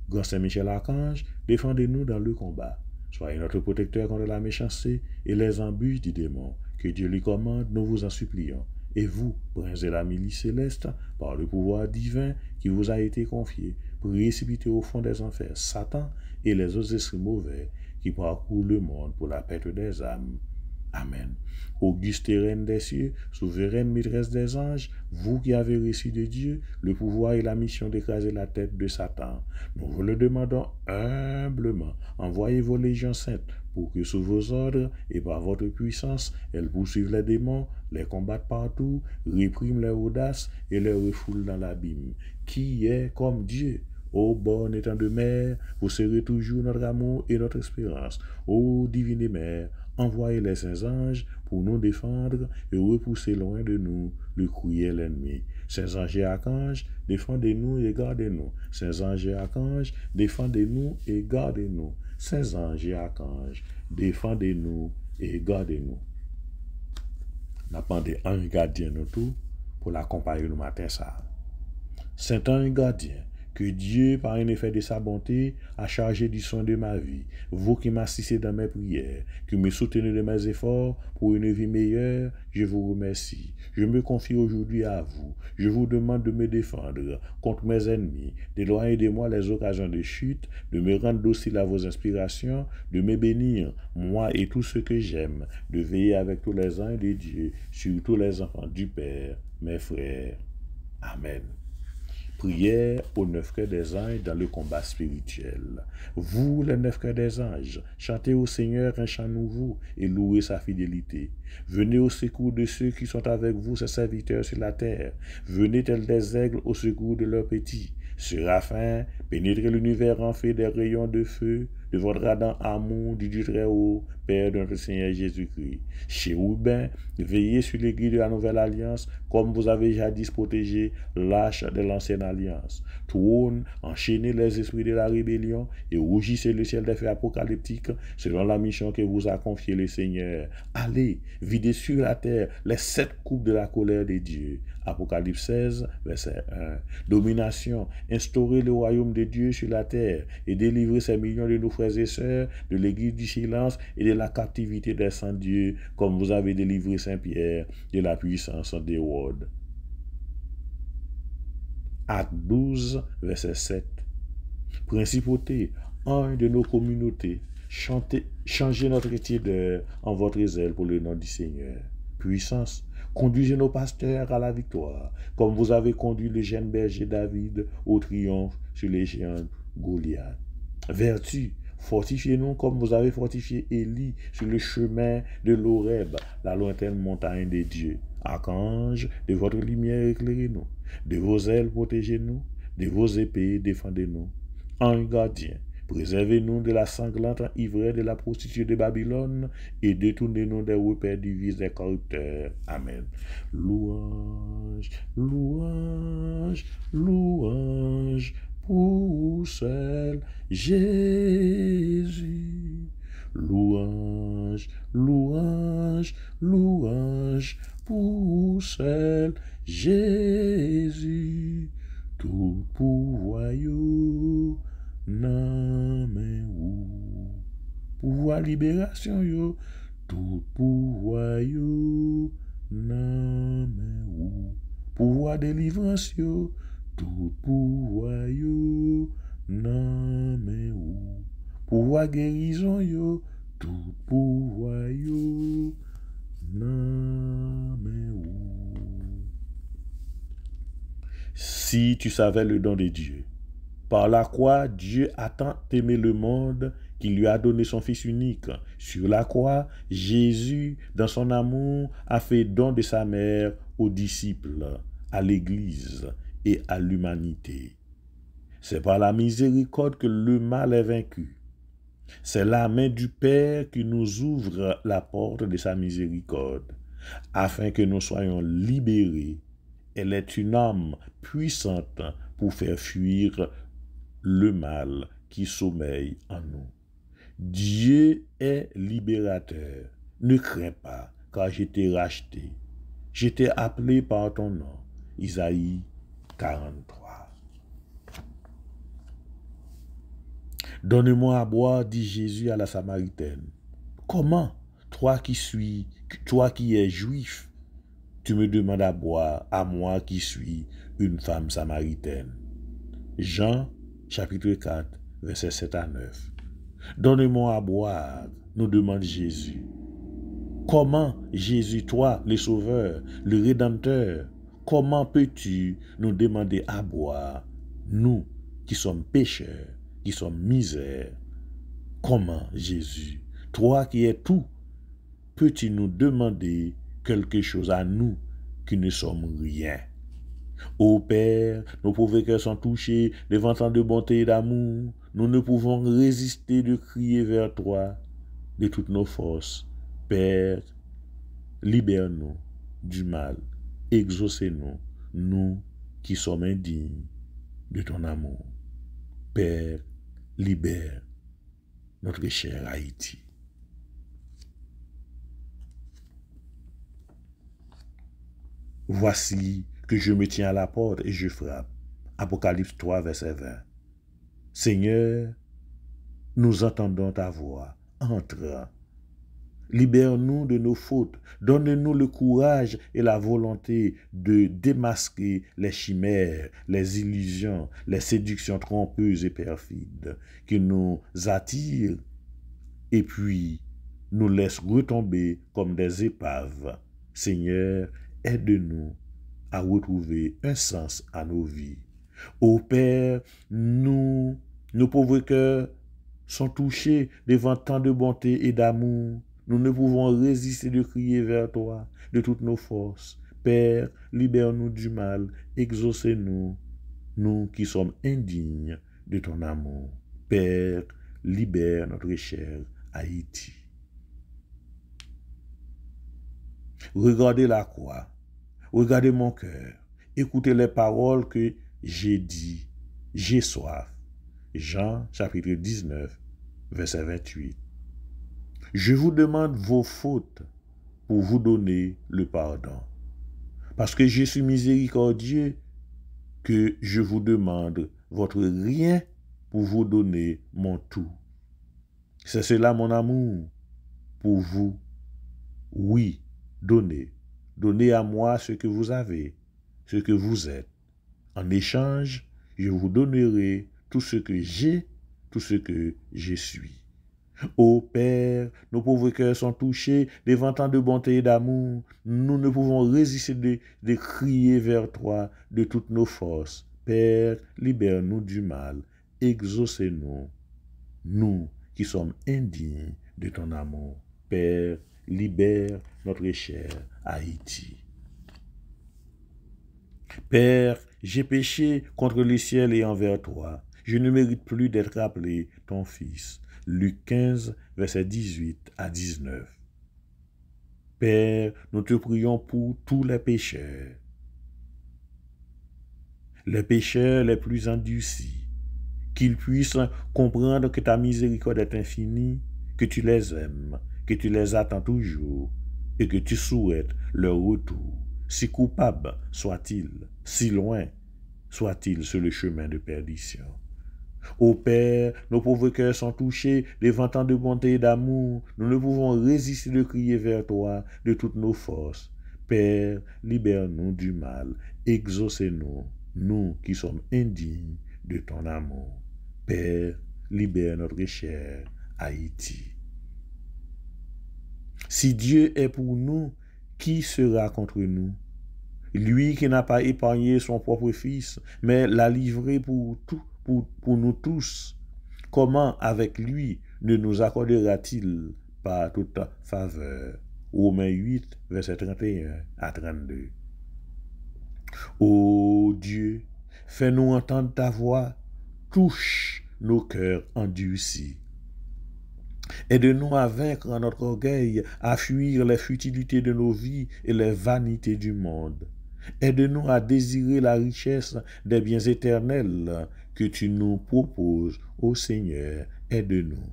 [SPEAKER 2] Grand Saint-Michel Archange, défendez-nous dans le combat. Soyez notre protecteur contre la méchanceté et les embûches du démon. Que Dieu lui commande, nous vous en supplions. Et vous, princes de la milice céleste, par le pouvoir divin qui vous a été confié, précipitez au fond des enfers Satan et les autres esprits mauvais qui parcourent le monde pour la perte des âmes. Amen. Auguste reine des cieux, souveraine maîtresse des anges, vous qui avez reçu de Dieu le pouvoir et la mission d'écraser la tête de Satan, nous vous le demandons humblement. Envoyez vos légions saintes pour que sous vos ordres et par votre puissance, elles poursuivent les démons, les combattent partout, répriment leur audace et les refoulent dans l'abîme. Qui est comme Dieu? Ô bonne étang de mer, vous serez toujours notre amour et notre espérance. Ô divine mère, envoyez les saints anges pour nous défendre et repousser loin de nous le cruel ennemi. Saints anges et archanges, défendez-nous et gardez-nous. Saints anges et archanges, défendez-nous et gardez-nous. Saints anges et archanges, défendez-nous et gardez-nous. N'attendez un gardien nous tout pour l'accompagner le matin ça. Saint ange gardien, que Dieu, par un effet de sa bonté, a chargé du soin de ma vie. Vous qui m'assistez dans mes prières, qui me soutenez de mes efforts pour une vie meilleure, je vous remercie. Je me confie aujourd'hui à vous. Je vous demande de me défendre contre mes ennemis, d'éloigner de moi les occasions de chute, de me rendre docile à vos inspirations, de me bénir, moi et tous ceux que j'aime, de veiller avec tous les anges de Dieu, sur tous les enfants du Père, mes frères. Amen. Prière aux 9 cœurs des anges dans le combat spirituel. Vous, les 9 cœurs des anges, chantez au Seigneur un chant nouveau et louez sa fidélité. Venez au secours de ceux qui sont avec vous, ses serviteurs sur la terre. Venez tels des aigles au secours de leurs petits. Séraphins, pénétrez l'univers en fait des rayons de feu de votre ardent amour du Dieu très haut, Père de notre Seigneur Jésus-Christ. Chérubins, veillez sur l'église de la nouvelle alliance, comme vous avez jadis protégé l'arche de l'ancienne alliance. Trône, enchaînez les esprits de la rébellion et rougissez le ciel des feux apocalyptiques, selon la mission que vous a confiée le Seigneur. Allez, videz sur la terre les 7 coupes de la colère de Dieu. Apocalypse 16, verset 1. Domination, instaurez le royaume de Dieu sur la terre et délivrez ces millions de nos frères et sœurs de l'église du silence et de la captivité des sans-dieux, comme vous avez délivré Saint-Pierre de la puissance d'Hérode. Acte 12, verset 7. Principauté, ange de nos communautés, Changez notre tiédeur en votre zèle pour le nom du Seigneur. Puissance, conduisez nos pasteurs à la victoire, comme vous avez conduit le jeune berger David au triomphe sur les géants Goliath. Vertu, fortifiez-nous comme vous avez fortifié Élie sur le chemin de l'Horeb, la lointaine montagne des dieux. Archange, de votre lumière éclairez-nous, de vos ailes protégez-nous, de vos épées défendez-nous. Ange gardien, préservez-nous de la sanglante ivresse de la prostituée de Babylone et détournez-nous des repères du vice des corrupteurs. Amen. Louange, louange, louange pour seul Jésus. Louange, louange, louange pour seul Jésus. Tout pouvoir yo nan men ou. Pouvoir libération yo. Tout pouvoir yo nan men ou. Pouvoir délivrance yo. Tout pouvoir yo nan men ou. Pouvoir guérison yo. Tout pouvoir yo nan men ou. Si tu savais le don de Dieu, par la croix, Dieu a tant aimé le monde qu'il lui a donné son Fils unique. Sur la croix, Jésus, dans son amour, a fait don de sa mère aux disciples, à l'Église et à l'humanité. C'est par la miséricorde que le mal est vaincu. C'est la main du Père qui nous ouvre la porte de sa miséricorde, afin que nous soyons libérés. Elle est une âme puissante pour faire fuir le mal qui sommeille en nous. Dieu est libérateur. Ne crains pas, car je t'ai racheté. Je t'ai appelé par ton nom. Isaïe 43. Donne-moi à boire, dit Jésus à la Samaritaine. Comment, toi qui es juif, tu me demandes à boire, à moi qui suis une femme samaritaine. Jean, chapitre 4, versets 7 à 9. Donne-moi à boire, nous demande Jésus. Comment, Jésus, toi, le Sauveur, le Rédempteur, comment peux-tu nous demander à boire, nous qui sommes pécheurs, qui sommes misères? Comment, Jésus, toi qui es tout, peux-tu nous demander quelque chose à nous qui ne sommes rien? Ô Père, nos pauvres cœurs sont touchés devant tant de bonté et d'amour. Nous ne pouvons résister de crier vers toi de toutes nos forces. Père, libère-nous du mal. Exaucez-nous, nous qui sommes indignes de ton amour. Père, libère notre cher Haïti. Voici que je me tiens à la porte et je frappe. Apocalypse 3, verset 20. Seigneur, nous entendons ta voix. Entre. Libère-nous de nos fautes. Donne-nous le courage et la volonté de démasquer les chimères, les illusions, les séductions trompeuses et perfides qui nous attirent et puis nous laissent retomber comme des épaves. Seigneur, aide-nous à retrouver un sens à nos vies. Ô Père, nos pauvres cœurs sont touchés devant tant de bonté et d'amour. Nous ne pouvons résister de crier vers toi de toutes nos forces. Père, libère-nous du mal, exaucez-nous, nous qui sommes indignes de ton amour. Père, libère notre cher Haïti. Regardez la croix, regardez mon cœur, écoutez les paroles que j'ai dit, j'ai soif. Jean chapitre 19, verset 28. Je vous demande vos fautes pour vous donner le pardon. Parce que je suis miséricordieux, que je vous demande votre rien pour vous donner mon tout. C'est cela mon amour pour vous. Oui, donnez. Donnez à moi ce que vous avez, ce que vous êtes. En échange, je vous donnerai tout ce que j'ai, tout ce que je suis. Ô Père, nos pauvres cœurs sont touchés devant tant de bonté et d'amour. Nous ne pouvons résister de crier vers toi de toutes nos forces. Père, libère-nous du mal. Exaucez-nous, nous qui sommes indignes de ton amour. Père, libère notre cher Haïti. Père, j'ai péché contre le ciel et envers toi. Je ne mérite plus d'être appelé ton fils. Luc 15, versets 18 à 19. Père, nous te prions pour tous les pécheurs les plus endurcis, qu'ils puissent comprendre que ta miséricorde est infinie, que tu les aimes, que tu les attends toujours et que tu souhaites leur retour. Si coupable soit-il, si loin soit-il sur le chemin de perdition. Ô Père, nos pauvres cœurs sont touchés devant tant de bonté et d'amour. Nous ne pouvons résister de crier vers toi de toutes nos forces. Père, libère-nous du mal. Exaucez-nous, nous qui sommes indignes de ton amour. Père, libère notre cher Haïti. Si Dieu est pour nous, qui sera contre nous? Lui qui n'a pas épargné son propre fils, mais l'a livré pour nous tous, comment avec lui ne nous accordera-t-il pas toute faveur? Romains 8, versets 31 à 32. Ô Dieu, fais-nous entendre ta voix, touche nos cœurs endurcis. Aide-nous à vaincre notre orgueil, à fuir les futilités de nos vies et les vanités du monde. Aide-nous à désirer la richesse des biens éternels que tu nous proposes, ô Seigneur, aide-nous.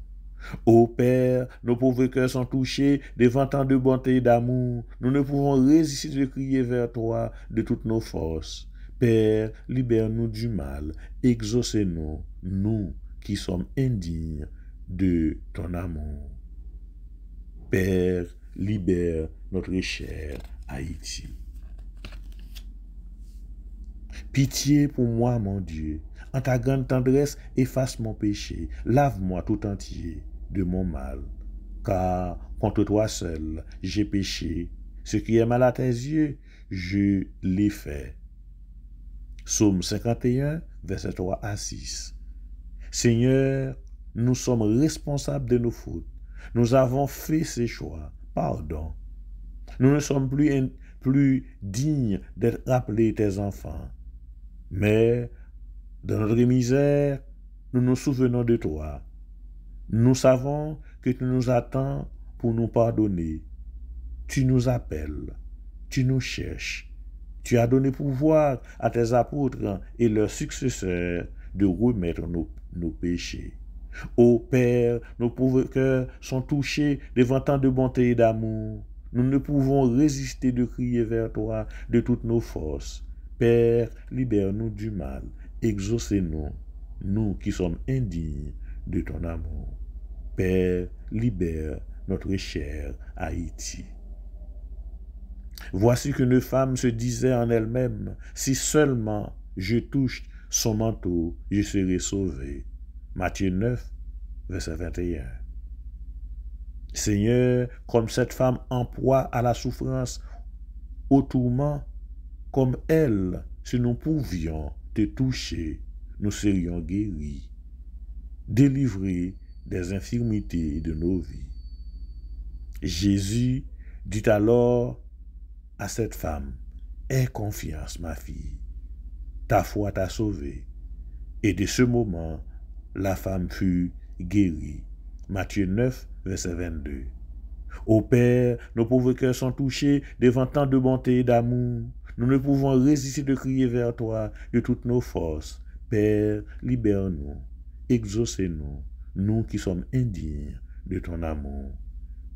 [SPEAKER 2] Ô Père, nos pauvres cœurs sont touchés devant tant de bonté et d'amour. Nous ne pouvons résister de crier vers toi de toutes nos forces. Père, libère-nous du mal, exaucez-nous, nous qui sommes indignes de ton amour. Père, libère notre cher Haïti. Pitié pour moi, mon Dieu. En ta grande tendresse, efface mon péché. Lave-moi tout entier de mon mal. Car contre toi seul, j'ai péché. Ce qui est mal à tes yeux, je l'ai fait. Psaume 51, versets 3 à 6. Seigneur, nous sommes responsables de nos fautes. Nous avons fait ces choix. Pardon. Nous ne sommes plus dignes d'être appelés tes enfants. Mais, dans notre misère, nous nous souvenons de toi. Nous savons que tu nous attends pour nous pardonner. Tu nous appelles, tu nous cherches. Tu as donné pouvoir à tes apôtres et leurs successeurs de remettre nos péchés. Ô Père, nos pauvres cœurs sont touchés devant tant de bonté et d'amour. Nous ne pouvons résister de crier vers toi de toutes nos forces. Père, libère-nous du mal, exaucez-nous, nous qui sommes indignes de ton amour. Père, libère notre cher Haïti. Voici qu'une femme se disait en elle-même, si seulement je touche son manteau, je serai sauvé. Matthieu 9, verset 21. Seigneur, comme cette femme en proie à la souffrance, au tourment, comme elle, si nous pouvions te toucher, nous serions guéris, délivrés des infirmités de nos vies. Jésus dit alors à cette femme, « Aie confiance, ma fille, ta foi t'a sauvée. » Et de ce moment, la femme fut guérie. Matthieu 9, verset 22. Ô Père, nos pauvres cœurs sont touchés devant tant de bonté et d'amour. Nous ne pouvons résister de crier vers toi de toutes nos forces. Père, libère-nous, exaucez-nous, nous qui sommes indignes de ton amour.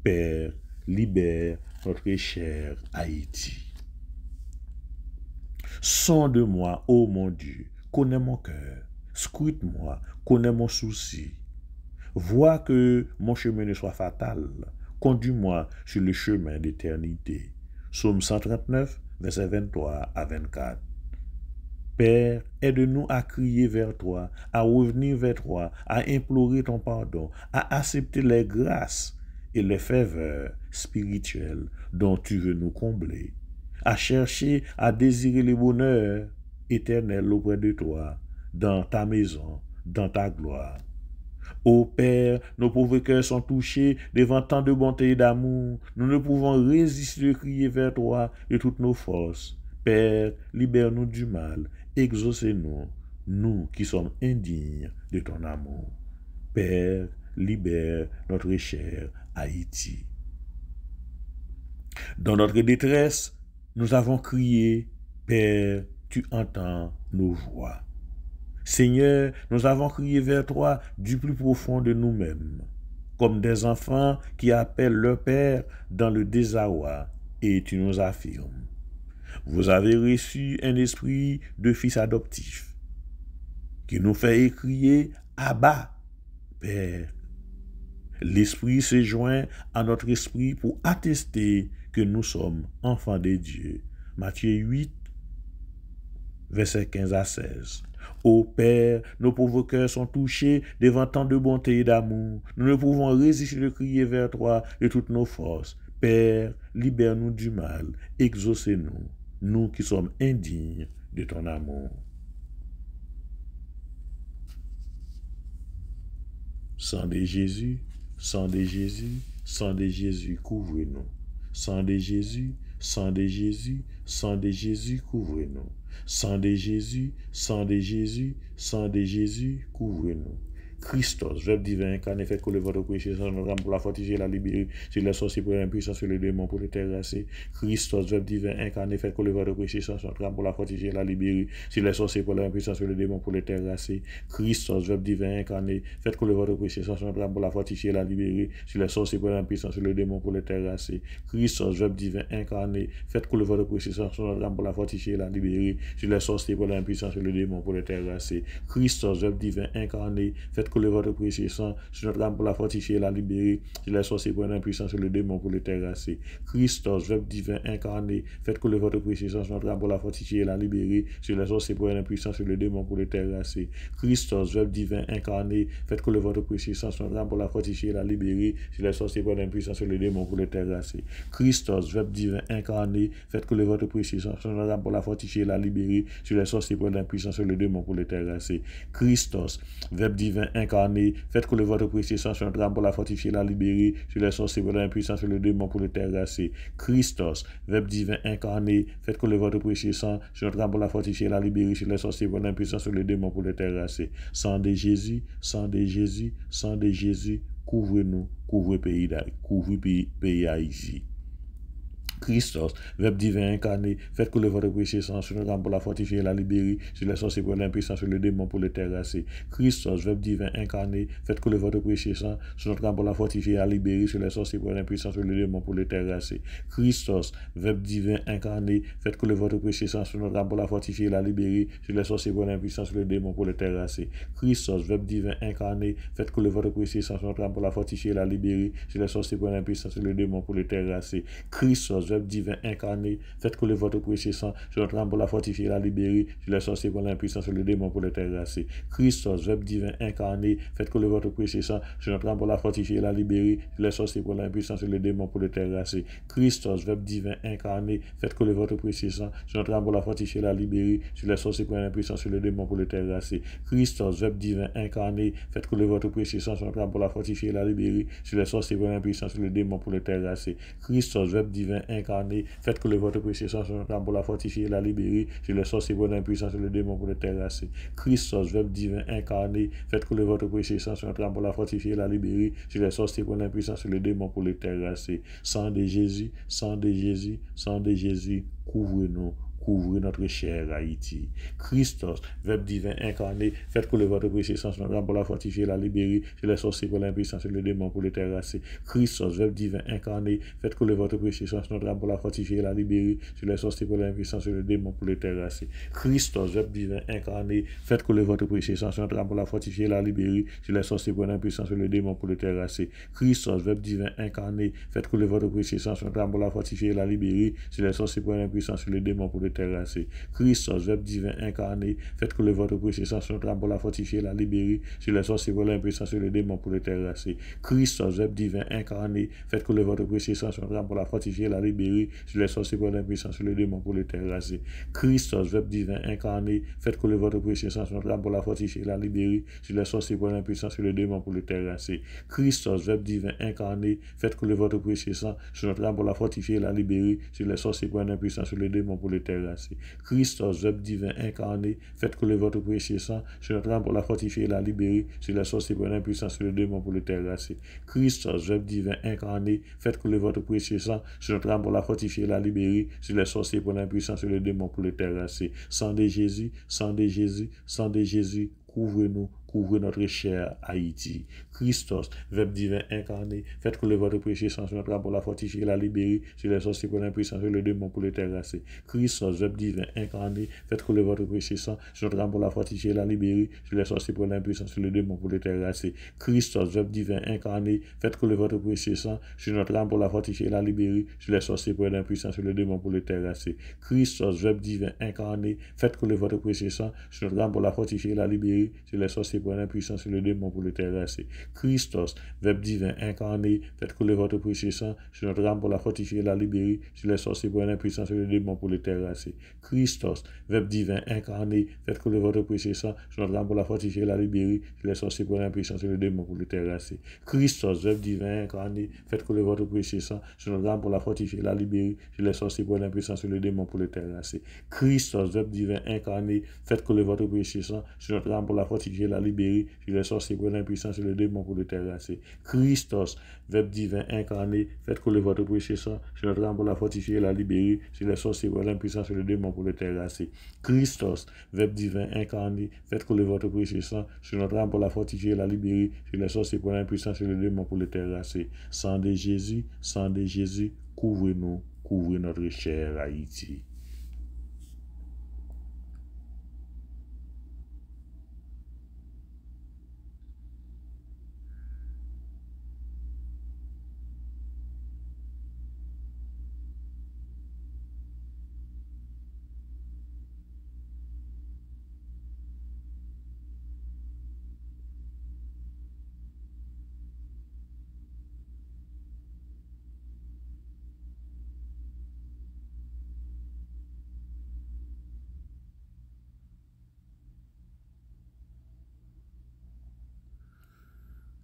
[SPEAKER 2] Père, libère notre cher Haïti. Sonde-moi, ô mon Dieu, connais mon cœur, scrute-moi, connais mon souci. Vois que mon chemin ne soit fatal, conduis-moi sur le chemin d'éternité. Psaume 139, versets 23 à 24. Père, aide-nous à crier vers toi, à revenir vers toi, à implorer ton pardon, à accepter les grâces et les faveurs spirituelles dont tu veux nous combler, à chercher, à désirer le bonheur éternel auprès de toi, dans ta maison, dans ta gloire. Ô Père, nos pauvres cœurs sont touchés devant tant de bonté et d'amour. Nous ne pouvons résister de crier vers toi de toutes nos forces. Père, libère-nous du mal, exaucez-nous, nous qui sommes indignes de ton amour. Père, libère notre cher Haïti. Dans notre détresse, nous avons crié, Père, tu entends nos voix. Seigneur, nous avons crié vers toi du plus profond de nous-mêmes, comme des enfants qui appellent leur Père dans le désarroi, et tu nous affirmes. Vous avez reçu un esprit de fils adoptif qui nous fait écrier « Abba, Père ». L'esprit se joint à notre esprit pour attester que nous sommes enfants de Dieu. Matthieu 8, versets 15 à 16. Ô Père, nos pauvres cœurs sont touchés devant tant de bonté et d'amour. Nous ne pouvons résister de crier vers toi de toutes nos forces. Père, libère-nous du mal, exaucez-nous, nous qui sommes indignes de ton amour. Sang de Jésus, sang de Jésus, sang de Jésus, couvre-nous. Sang de Jésus, sang de Jésus, sang de Jésus, couvre-nous. Sang de Jésus, sang de Jésus, sang de Jésus, couvre-nous. Christos, Verbe divin incarné, fait que le votre péché sans notre âme pour la fortifier et la libérer, sur les sorciers pour l'impuissance, sur les démons pour les terrasser. Christos, Verbe divin incarné, fait que le votre péché sans notre âme pour la fortifier et la libérer, sur les sorciers pour l'impuissance, sur les démons pour les terrasser. Christos, Verbe divin incarné, fait que le votre péché sans notre âme pour la fortifier et la libérer, sur les sorciers pour l'impuissance, sur les démons pour les terrasser. Christos, Verbe divin incarné, fait que le votre péché sans notre âme pour la fortifier et la libérer, sur les sorciers pour l'impuissance, sur les démons pour les terrasser. Christos, Verbe divin incarné, fait que le votre précieux sang sur notre âme pour la fortifier et la libérer, sur les sorciers pour l'impuissance, sur le démon pour les terrasser. Christos, Verbe divin incarné, faites que le votre précieux sang sur notre âme pour la fortifier et la libérer, sur les sorciers pour l'impuissance, sur le démon pour les terrasser. Christos, Verbe divin incarné, faites que le votre précieux sang sur notre âme pour la fortifier et la libérer, sur les sorciers pour l'impuissance, sur le démon pour les terrasser. Christos, Verbe divin incarné, faites que le votre précieux sang sur notre âme pour la fortifier et la libérer, sur les sorciers pour l'impuissance, sur le démon pour les terrasser. Christos, Verbe divin incarné, faites que le votre précieux sang sur notre âme pour la fortifier et la libérer, sur les sorciers pour l'impuissance, sur le démon pour le terrasser. Christos, Verbe divin incarné, faites que le votre précieux sang sur notre âme pour la fortifier et la libérer, sur les sorciers pour l'impuissance, sur le démon pour le terrasser. Sang de Jésus, sang de Jésus, sang de Jésus, couvre-nous, couvre pays Haïti. Christos, Verbe divin incarné, faites que le votre précieux sang sur notre âme pour la fortifier et la libérer, sur les sorciers pour l'impuissance, sur le démon pour le terrasser. Christos, Verbe divin incarné, faites que le votre précieux sang sur notre âme pour la fortifier et la libérer, sur les sorciers pour l'impuissance, sur le démon pour le terrasser. Christos, Verbe divin incarné, faites que le votre précieux sang sur notre âme pour la fortifier et la libérer, sur les sorciers pour l'impuissance, sur le démon pour le terrasser. Christos, Verbe divin incarné, faites que le votre précieux sang sur notre âme pour la fortifier et la libérer, sur les sorciers pour l'impuissance, sur le démon pour le terrasser. Christos, Verbe divin incarné, faites que le votre précieux sang sur notre âme pour la fortifier et la libérer, sur les sorciers pour l'impuissance, sur le démon pour le terrasser. Christos, Verbe divin incarné, faites que le votre précieux sang sur notre âme pour la fortifier et la libérer, sur les sorciers pour l'impuissance, sur le démon pour le terrasser. Christos, Verbe divin incarné, faites que le votre précieux sang sur notre âme pour la fortifier et la libérer, sur les sorciers pour l'impuissance, sur le démon pour le terrasser. Christos, Verbe divin incarné, faites que le votre précieux sang sur notre âme pour la fortifier et la libérer, sur les sorciers pour l'impuissance, sur le démon pour le terrasser. Christos, Verbe divin incarné, faites que le votre précieux sang sur notre âme pour la fortifier et la libérer, sur les sorciers pour l'impuissance, sur le démon pour le terrasser. Christos, Verbe divin incarné, faites que le votre précieux sang sur notre âme pour la fortifier et la libérer, sur les sorciers pour l'impuissance, sur le démon pour le terrasser. Sang de Jésus, sang de Jésus, sang de Jésus, couvre-nous, couvre notre cher Haïti. Christos, Verbe divin incarné, faites que le votre précieux sang sur notre âme pour la fortifier et la libérer, sur les sorciers pour l'impuissance, sur le démon pour le terrasser. Christos, Verbe divin incarné, faites que le votre précieux sang sur notre âme pour la fortifier et la libérer, sur les sorciers pour l'impuissance, sur le démon pour le terrasser. Christos, Verbe divin incarné, faites que le votre précieux sang sur notre âme pour la fortifier et la libérer, sur les sorciers pour l'impuissance, sur le démon pour le terrasser. Christos, Verbe divin incarné, faites que le votre précieux sang sur notre âme pour la fortifier et la libérer, sur les sorciers pour l'impuissance, sur le démon pour le les terrasser. Christos, Verbe divin incarné, faites couler votre précieux sang sur notre âme pour la fortifier, la libérer, sur les sorciers pour l'impuissance, sur les démons pour les terrasser. Christos, Verbe divin incarné, faites couler votre précieux sang sur notre âme pour la fortifier, la libérer, sur les sorciers pour l'impuissance, sur les démons pour les terrasser. Christos, Verbe divin incarné, faites couler votre précieux sang sur notre âme pour la fortifier, la libérer, sur les sorciers pour l'impuissance, sur les démons pour les terrasser. Christos, Verbe divin incarné, faites couler votre précieux sang sur notre âme pour la fortifier, la libérer, sur les sorciers pour l'impuissance, sur les démons pour les terrasser. Christos, Verbe divin incarné, faites couler votre précieux sang sur notre âme pour la fortifier, la libérer, sur les sorciers pour l'impuissance, sur les démons pour les terrasser. Christos, Verbe divin incarné, faites couler votre précieux sang sur notre âme pour la fortifier, la libérer, sur les sorciers pour l'impuissance, sur les démons pour les terrasser. Sang de Jésus, sang de Jésus, sang de Jésus, couvrez-nous, couvrez notre chère Haïti. Christos, Verbe divin incarné, faites couler votre précieux sang sur notre âme pour la fortifier, la libérer, sur les sorciers pour l'impuissance, sur les démons pour les terrasser. Christos, Verbe divin incarné, faites couler votre précieux sang sur notre âme pour la fortifier, la libérer, sur les sorciers pour l'impuissance, sur les démons pour les terrasser. Christos, Verbe divin incarné, faites couler votre précieux sang sur notre âme pour la fortifier, la libérer, sur les sorciers pour l'impuissance, sur les démons pour les terrasser. Christos, Verbe divin incarné, faites couler votre précieux sang sur notre âme pour la fortifier, la libérer, sur les sorciers pour l'impuissance, sur les démons pour les terrasser. Christos, Verbe divin incarné, faites couler votre précieux sang sur notre âme pour la fortifier, la libérer, sur les sorciers pour l'impuissance, sur les démons pour les terrasser. Christos, Verbe divin incarné, faites couler votre précieux sang sur notre âme pour la fortifier, la libérer, sur les sorciers pour l'impuissance, sur les démons pour les terrasser. Christos, Verbe divin incarné, faites couler votre précieux sang sur notre âme pour la fortifier, la libérer, sur les sorciers pour l'impuissance, sur les démons pour les terrasser. Christos, Verbe divin incarné, faites couler votre précieux sang sur notre âme pour la fortifier, la libérer, sur les sorciers pour l'impuissance, sur les démons pour les terrasser. Christos, Verbe divin incarné, faites couler votre précieux sang sur notre âme pour la fortifier, la libérer, sur les sorciers pour l'impuissance, sur les démons pour les terrasser. Christos, Verbe divin incarné, faites couler votre précieux sang sur notre âme pour la fortifier, la libérer, sur les sorciers pour l'impuissance, sur les démons pour les terrasser. Sang de Jésus, couvrez-nous, couvrez notre chère Haïti.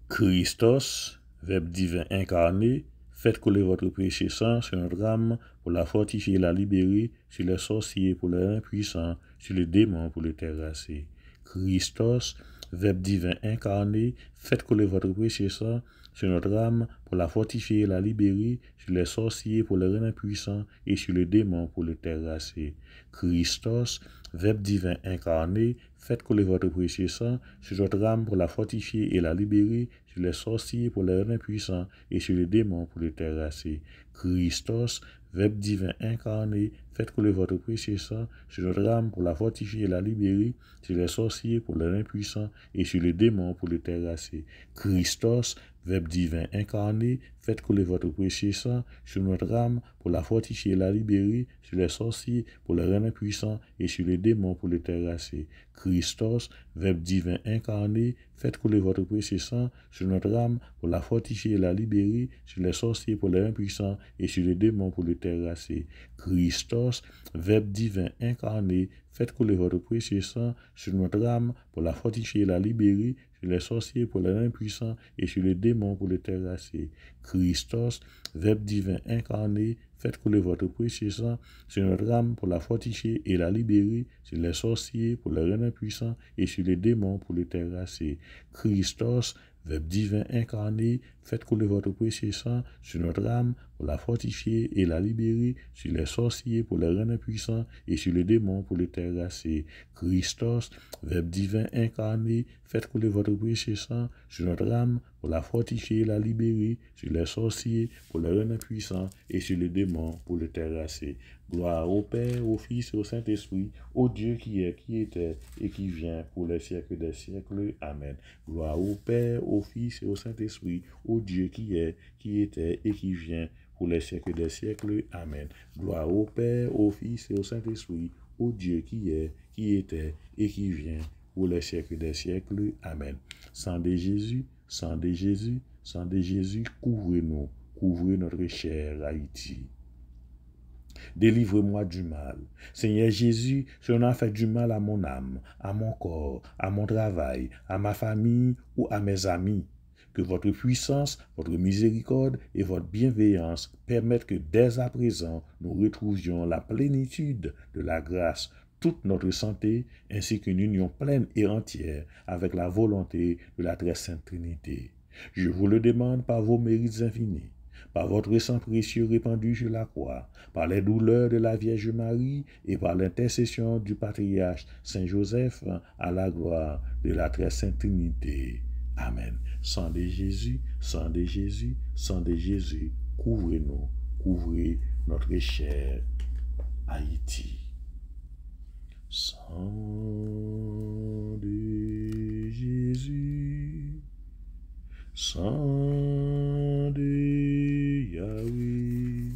[SPEAKER 2] Christos, Verbe divin incarné, faites couler votre précieux sang sur notre âme pour la fortifier et la libérer, sur les sorciers pour les impuissants, sur les démons pour les terrasser. Christos, Verbe divin incarné, faites couler votre précieux sang sur notre âme pour la fortifier et la libérer, sur les sorciers pour les rendre impuissants et sur les démons pour les terrasser. Christos, Verbe divin incarné, faites couler votre précieux sang sur notre âme pour la fortifier et la libérer, sur les sorciers pour les rendre impuissants et sur les démons pour les terrasser. Christos, Verbe divin incarné, faites couler votre précieux sang sur notre âme pour la fortifier et la libérer, sur les sorciers pour les impuissants et sur les démons pour les terrasser. Christos, Verbe divin incarné, faites couler votre précieux sang sur notre âme pour la fortifier et la libérer, sur les sorciers pour les rendre impuissants et sur les démons pour les terrasser. Christos, Verbe divin incarné, faites couler votre précieux sang sur notre âme pour la fortifier et la libérer, sur les sorciers pour les impuissants et sur les démons pour les terrasser. Christos, Verbe divin incarné, faites couler votre précieux sang sur notre âme pour la fortifier et la libérer, sur les sorciers pour les impuissants et sur les démons pour les terrasser. Christos, Verbe divin incarné, faites couler votre précieux sang sur notre âme pour la fortifier et la libérer, sur les sorciers pour les rendre impuissants et sur les démons pour les terrasser. Christos, Verbe divin incarné, faites couler votre précieux sang sur notre âme pour la fortifier et la libérer, sur les sorciers pour les rendre impuissants et sur les démons pour les terrasser. Christos, Verbe divin incarné, faites couler votre précieux sang sur notre âme pour la fortifier et la libérer, sur les sorciers pour les rendre impuissants et sur les démons pour les terrasser. Gloire au Père, au Fils et au Saint-Esprit, au Dieu qui est, qui était et qui vient pour les siècles des siècles. Amen. Gloire au Père, au Fils et au Saint-Esprit, au Dieu qui est, qui était et qui vient pour les siècles des siècles. Amen. Gloire au Père, au Fils et au Saint-Esprit, au Dieu qui est, qui était et qui vient, pour les siècles des siècles. Amen. Sang de Jésus, sang de Jésus, sang de Jésus, couvrez-nous, couvrez notre chère Haïti. Délivre-moi du mal. Seigneur Jésus, si on a fait du mal à mon âme, à mon corps, à mon travail, à ma famille ou à mes amis, que votre puissance, votre miséricorde et votre bienveillance permettent que dès à présent, nous retrouvions la plénitude de la grâce, toute notre santé, ainsi qu'une union pleine et entière avec la volonté de la très sainte Trinité. Je vous le demande par vos mérites infinis, par votre sang précieux répandu sur la croix, par les douleurs de la Vierge Marie et par l'intercession du patriarche Saint Joseph, à la gloire de la très sainte Trinité. Amen. Sang de Jésus, sang de Jésus, sang de Jésus, couvrez-nous, couvrez notre chère Haïti. Sang de Jésus, sang de Yahweh,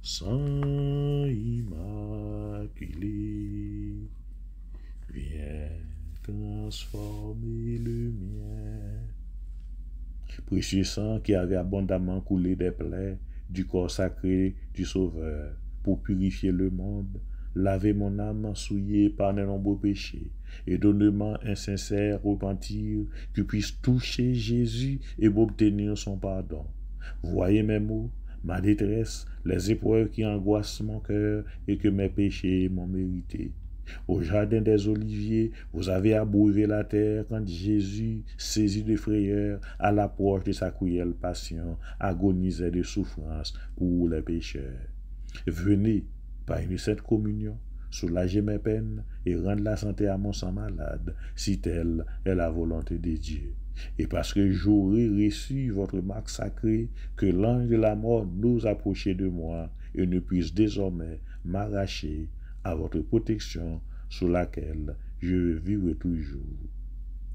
[SPEAKER 2] sang immaculé, viens transformer le mien. Précieux sang qui avait abondamment coulé des plaies du corps sacré du Sauveur pour purifier le monde, lavez mon âme souillée par de nombreux péchés et donne-moi un sincère repentir qui puisse toucher Jésus et m'obtenir son pardon. Voyez mes maux, ma détresse, les épreuves qui angoissent mon cœur et que mes péchés m'ont mérité. Au jardin des Oliviers, vous avez abreuvé la terre quand Jésus, saisi de frayeur à l'approche de sa cruelle passion, agonisait de souffrance pour les pécheurs. Venez, par une sainte communion, soulager mes peines et rendre la santé à mon sang malade, si telle est la volonté de Dieu. Et parce que j'aurai reçu votre marque sacrée, que l'ange de la mort n'ose approcher de moi et ne puisse désormais m'arracher à votre protection sous laquelle je vivrai toujours.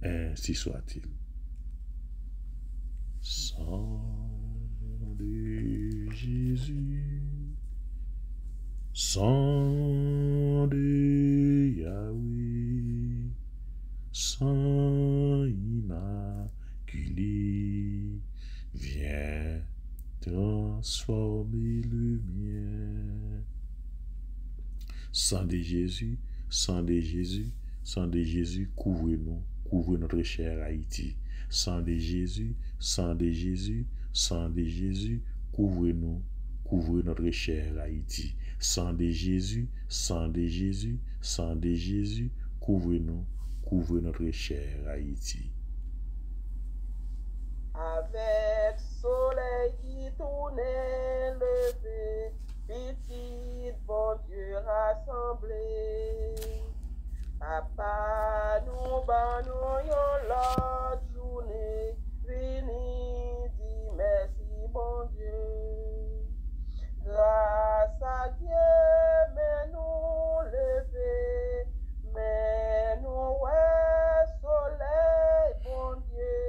[SPEAKER 2] Ainsi soit-il. Sang de Jésus, sang de Yahweh, sang immaculé, viens transformer le mien. Sang de Jésus, sang de Jésus, sang de Jésus, couvrez-nous, couvrez notre chère Haïti. Sang de Jésus, sang de Jésus, sang de Jésus, couvrez-nous, couvrez notre chère Haïti. Sang de Jésus, sang de Jésus, sang de Jésus, couvrez-nous, couvrez notre chère Haïti.
[SPEAKER 1] Avec soleil qui tournait levé, petit bon Dieu rassemblé. Papa, nous bannons l'autre journée, vini dit merci bon Dieu. Grâce à Dieu, mais nous lever, mais nous ouais soleil bon Dieu,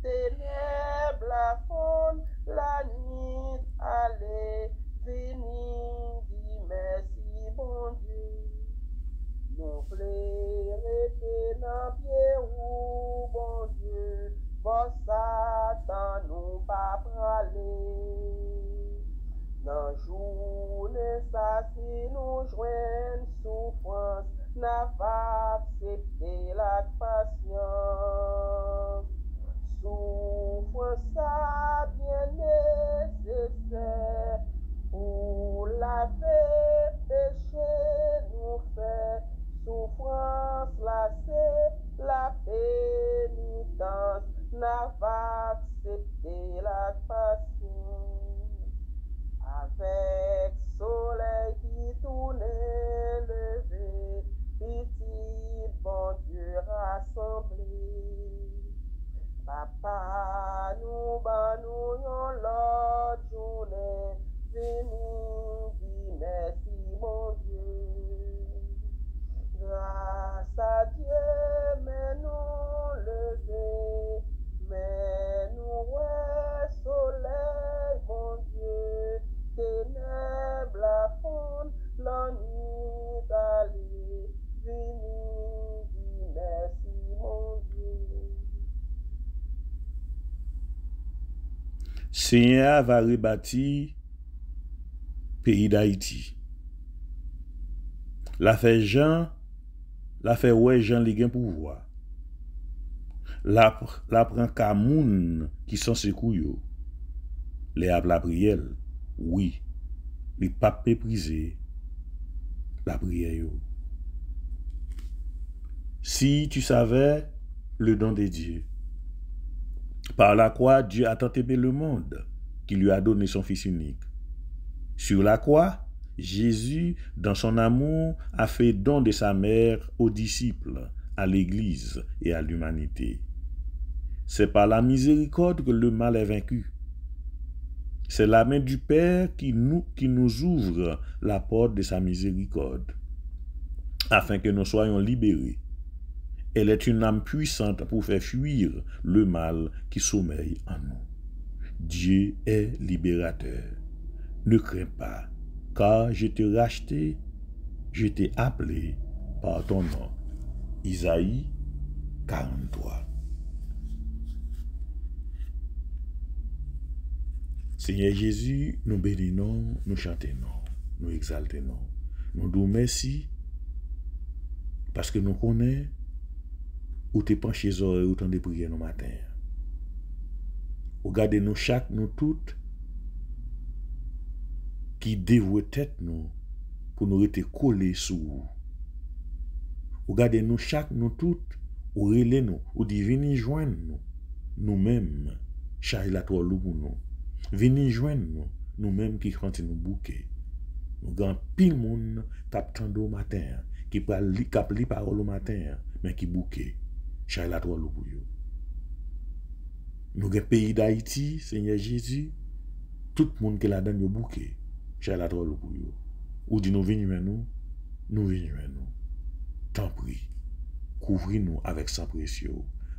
[SPEAKER 1] ténèbres la fonde, la nuit allait, vini dit merci bon Dieu. Nous voulons rester dans pied ou bon Dieu, bon Satan nous pas praler. Dans journée ça si nous joignent souffrance, n'a pas accepté la patience. Souffrance ça bien nécessaire pour la paix, péché nous fait. Souffrance là c'est la pénitence, n'a pas accepté la patience. Avec soleil qui tournait levé, petit bon Dieu rassemblé. Papa, nous bannons l'autre journée, vini dit merci mon Dieu. Grâce à Dieu, mais nous
[SPEAKER 2] Seigneur va rebâtir pays d'Haïti. La fait Jean, la fait ouais Jean li gen pouvoir. La prend Kamoun qui sont ses couilles. Les ap la prière. Oui, les pas mépriser la prière yo. Si tu savais le don de Dieu, par la croix, Dieu a tant aimé le monde qu'il lui a donné son Fils unique. Sur la croix, Jésus, dans son amour, a fait don de sa mère aux disciples, à l'Église et à l'humanité. C'est par la miséricorde que le mal est vaincu. C'est la main du Père qui nous ouvre la porte de sa miséricorde, afin que nous soyons libérés. Elle est une âme puissante pour faire fuir le mal qui sommeille en nous. Dieu est libérateur. Ne crains pas, car je t'ai racheté, je t'ai appelé par ton nom. Isaïe 43. Seigneur Jésus, nous bénissons, nous chantons, nous exaltons, nous disons merci parce que nous connaissons où t'es penché les oreilles autant de prières nos matins. Regardez nous chaque, nous toutes, qui dévouent tête nous pour nous rester collés sous vous. Regardez nous chaque, nous toutes, ou relais nous, ou dit venez joindre nous, nous-mêmes, charge la toile pour nous. Venez joindre nous, nous-mêmes qui continuons nous bouquer. Nous avons pile monde qui attend au matin, qui lit parole au matin, mais qui bouquet. Charge la toile pour vous. Nous avons pays d'Haïti, Seigneur Jésus, tout le monde qui la donne au bouquet. Charge la toile pour vous. Ou dit nous venons nous venons nous. Tant pis, couvrez-nous avec sang précieux,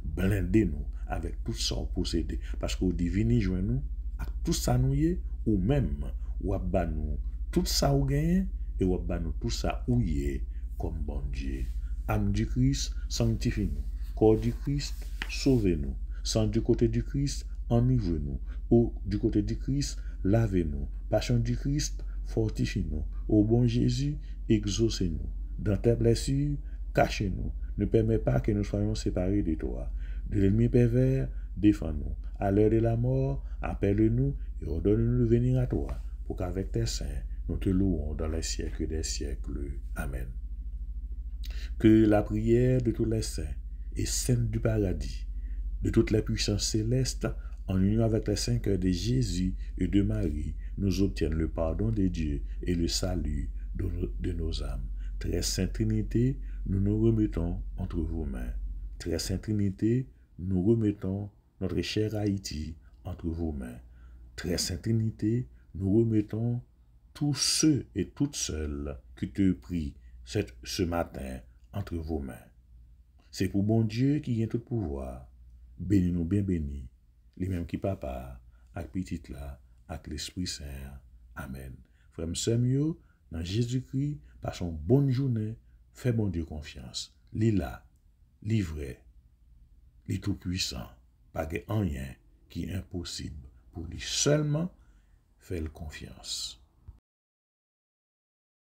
[SPEAKER 2] blindez-nous avec tout ça possédé, parce que vous dit venez joindre nous, à tout ça nous y est, ou même, ou à nous tout ça ou gagne, et ou à nous tout ça ou y est, comme bon Dieu. Âme du Christ, sanctifie-nous. Corps du Christ, sauvez-nous. Sang du côté du Christ, enivrez-nous. Eau du côté du Christ, lavez-nous. Passion du Christ, fortifie-nous. Ô bon Jésus, exaucez-nous. Dans tes blessures, cachez-nous. Ne permets pas que nous soyons séparés de toi. De l'ennemi pervers, défends-nous. À l'heure de la mort, appelle-nous et ordonne-nous de venir à toi, pour qu'avec tes saints, nous te louons dans les siècles des siècles. Amen. Que la prière de tous les saints et saintes du paradis, de toutes les puissances célestes, en union avec les saints cœurs de Jésus et de Marie, nous obtienne le pardon de Dieu et le salut de nos âmes. Très Sainte Trinité, nous nous remettons entre vos mains. Très Sainte Trinité, nous remettons notre cher Haïti entre vos mains. Très Sainte Trinité, nous remettons tous ceux et toutes celles qui te prient ce matin entre vos mains. C'est pour bon Dieu qui a tout pouvoir. Bénis-nous bien bénis, les mêmes qui papa, avec petit là, avec l'Esprit Saint. Amen. Frère Samuel, dans Jésus-Christ, passons bonne journée, fais bon Dieu confiance. Lila, livré, les tout-puissant, pas de rien qui est impossible pour lui seulement, fais-le confiance.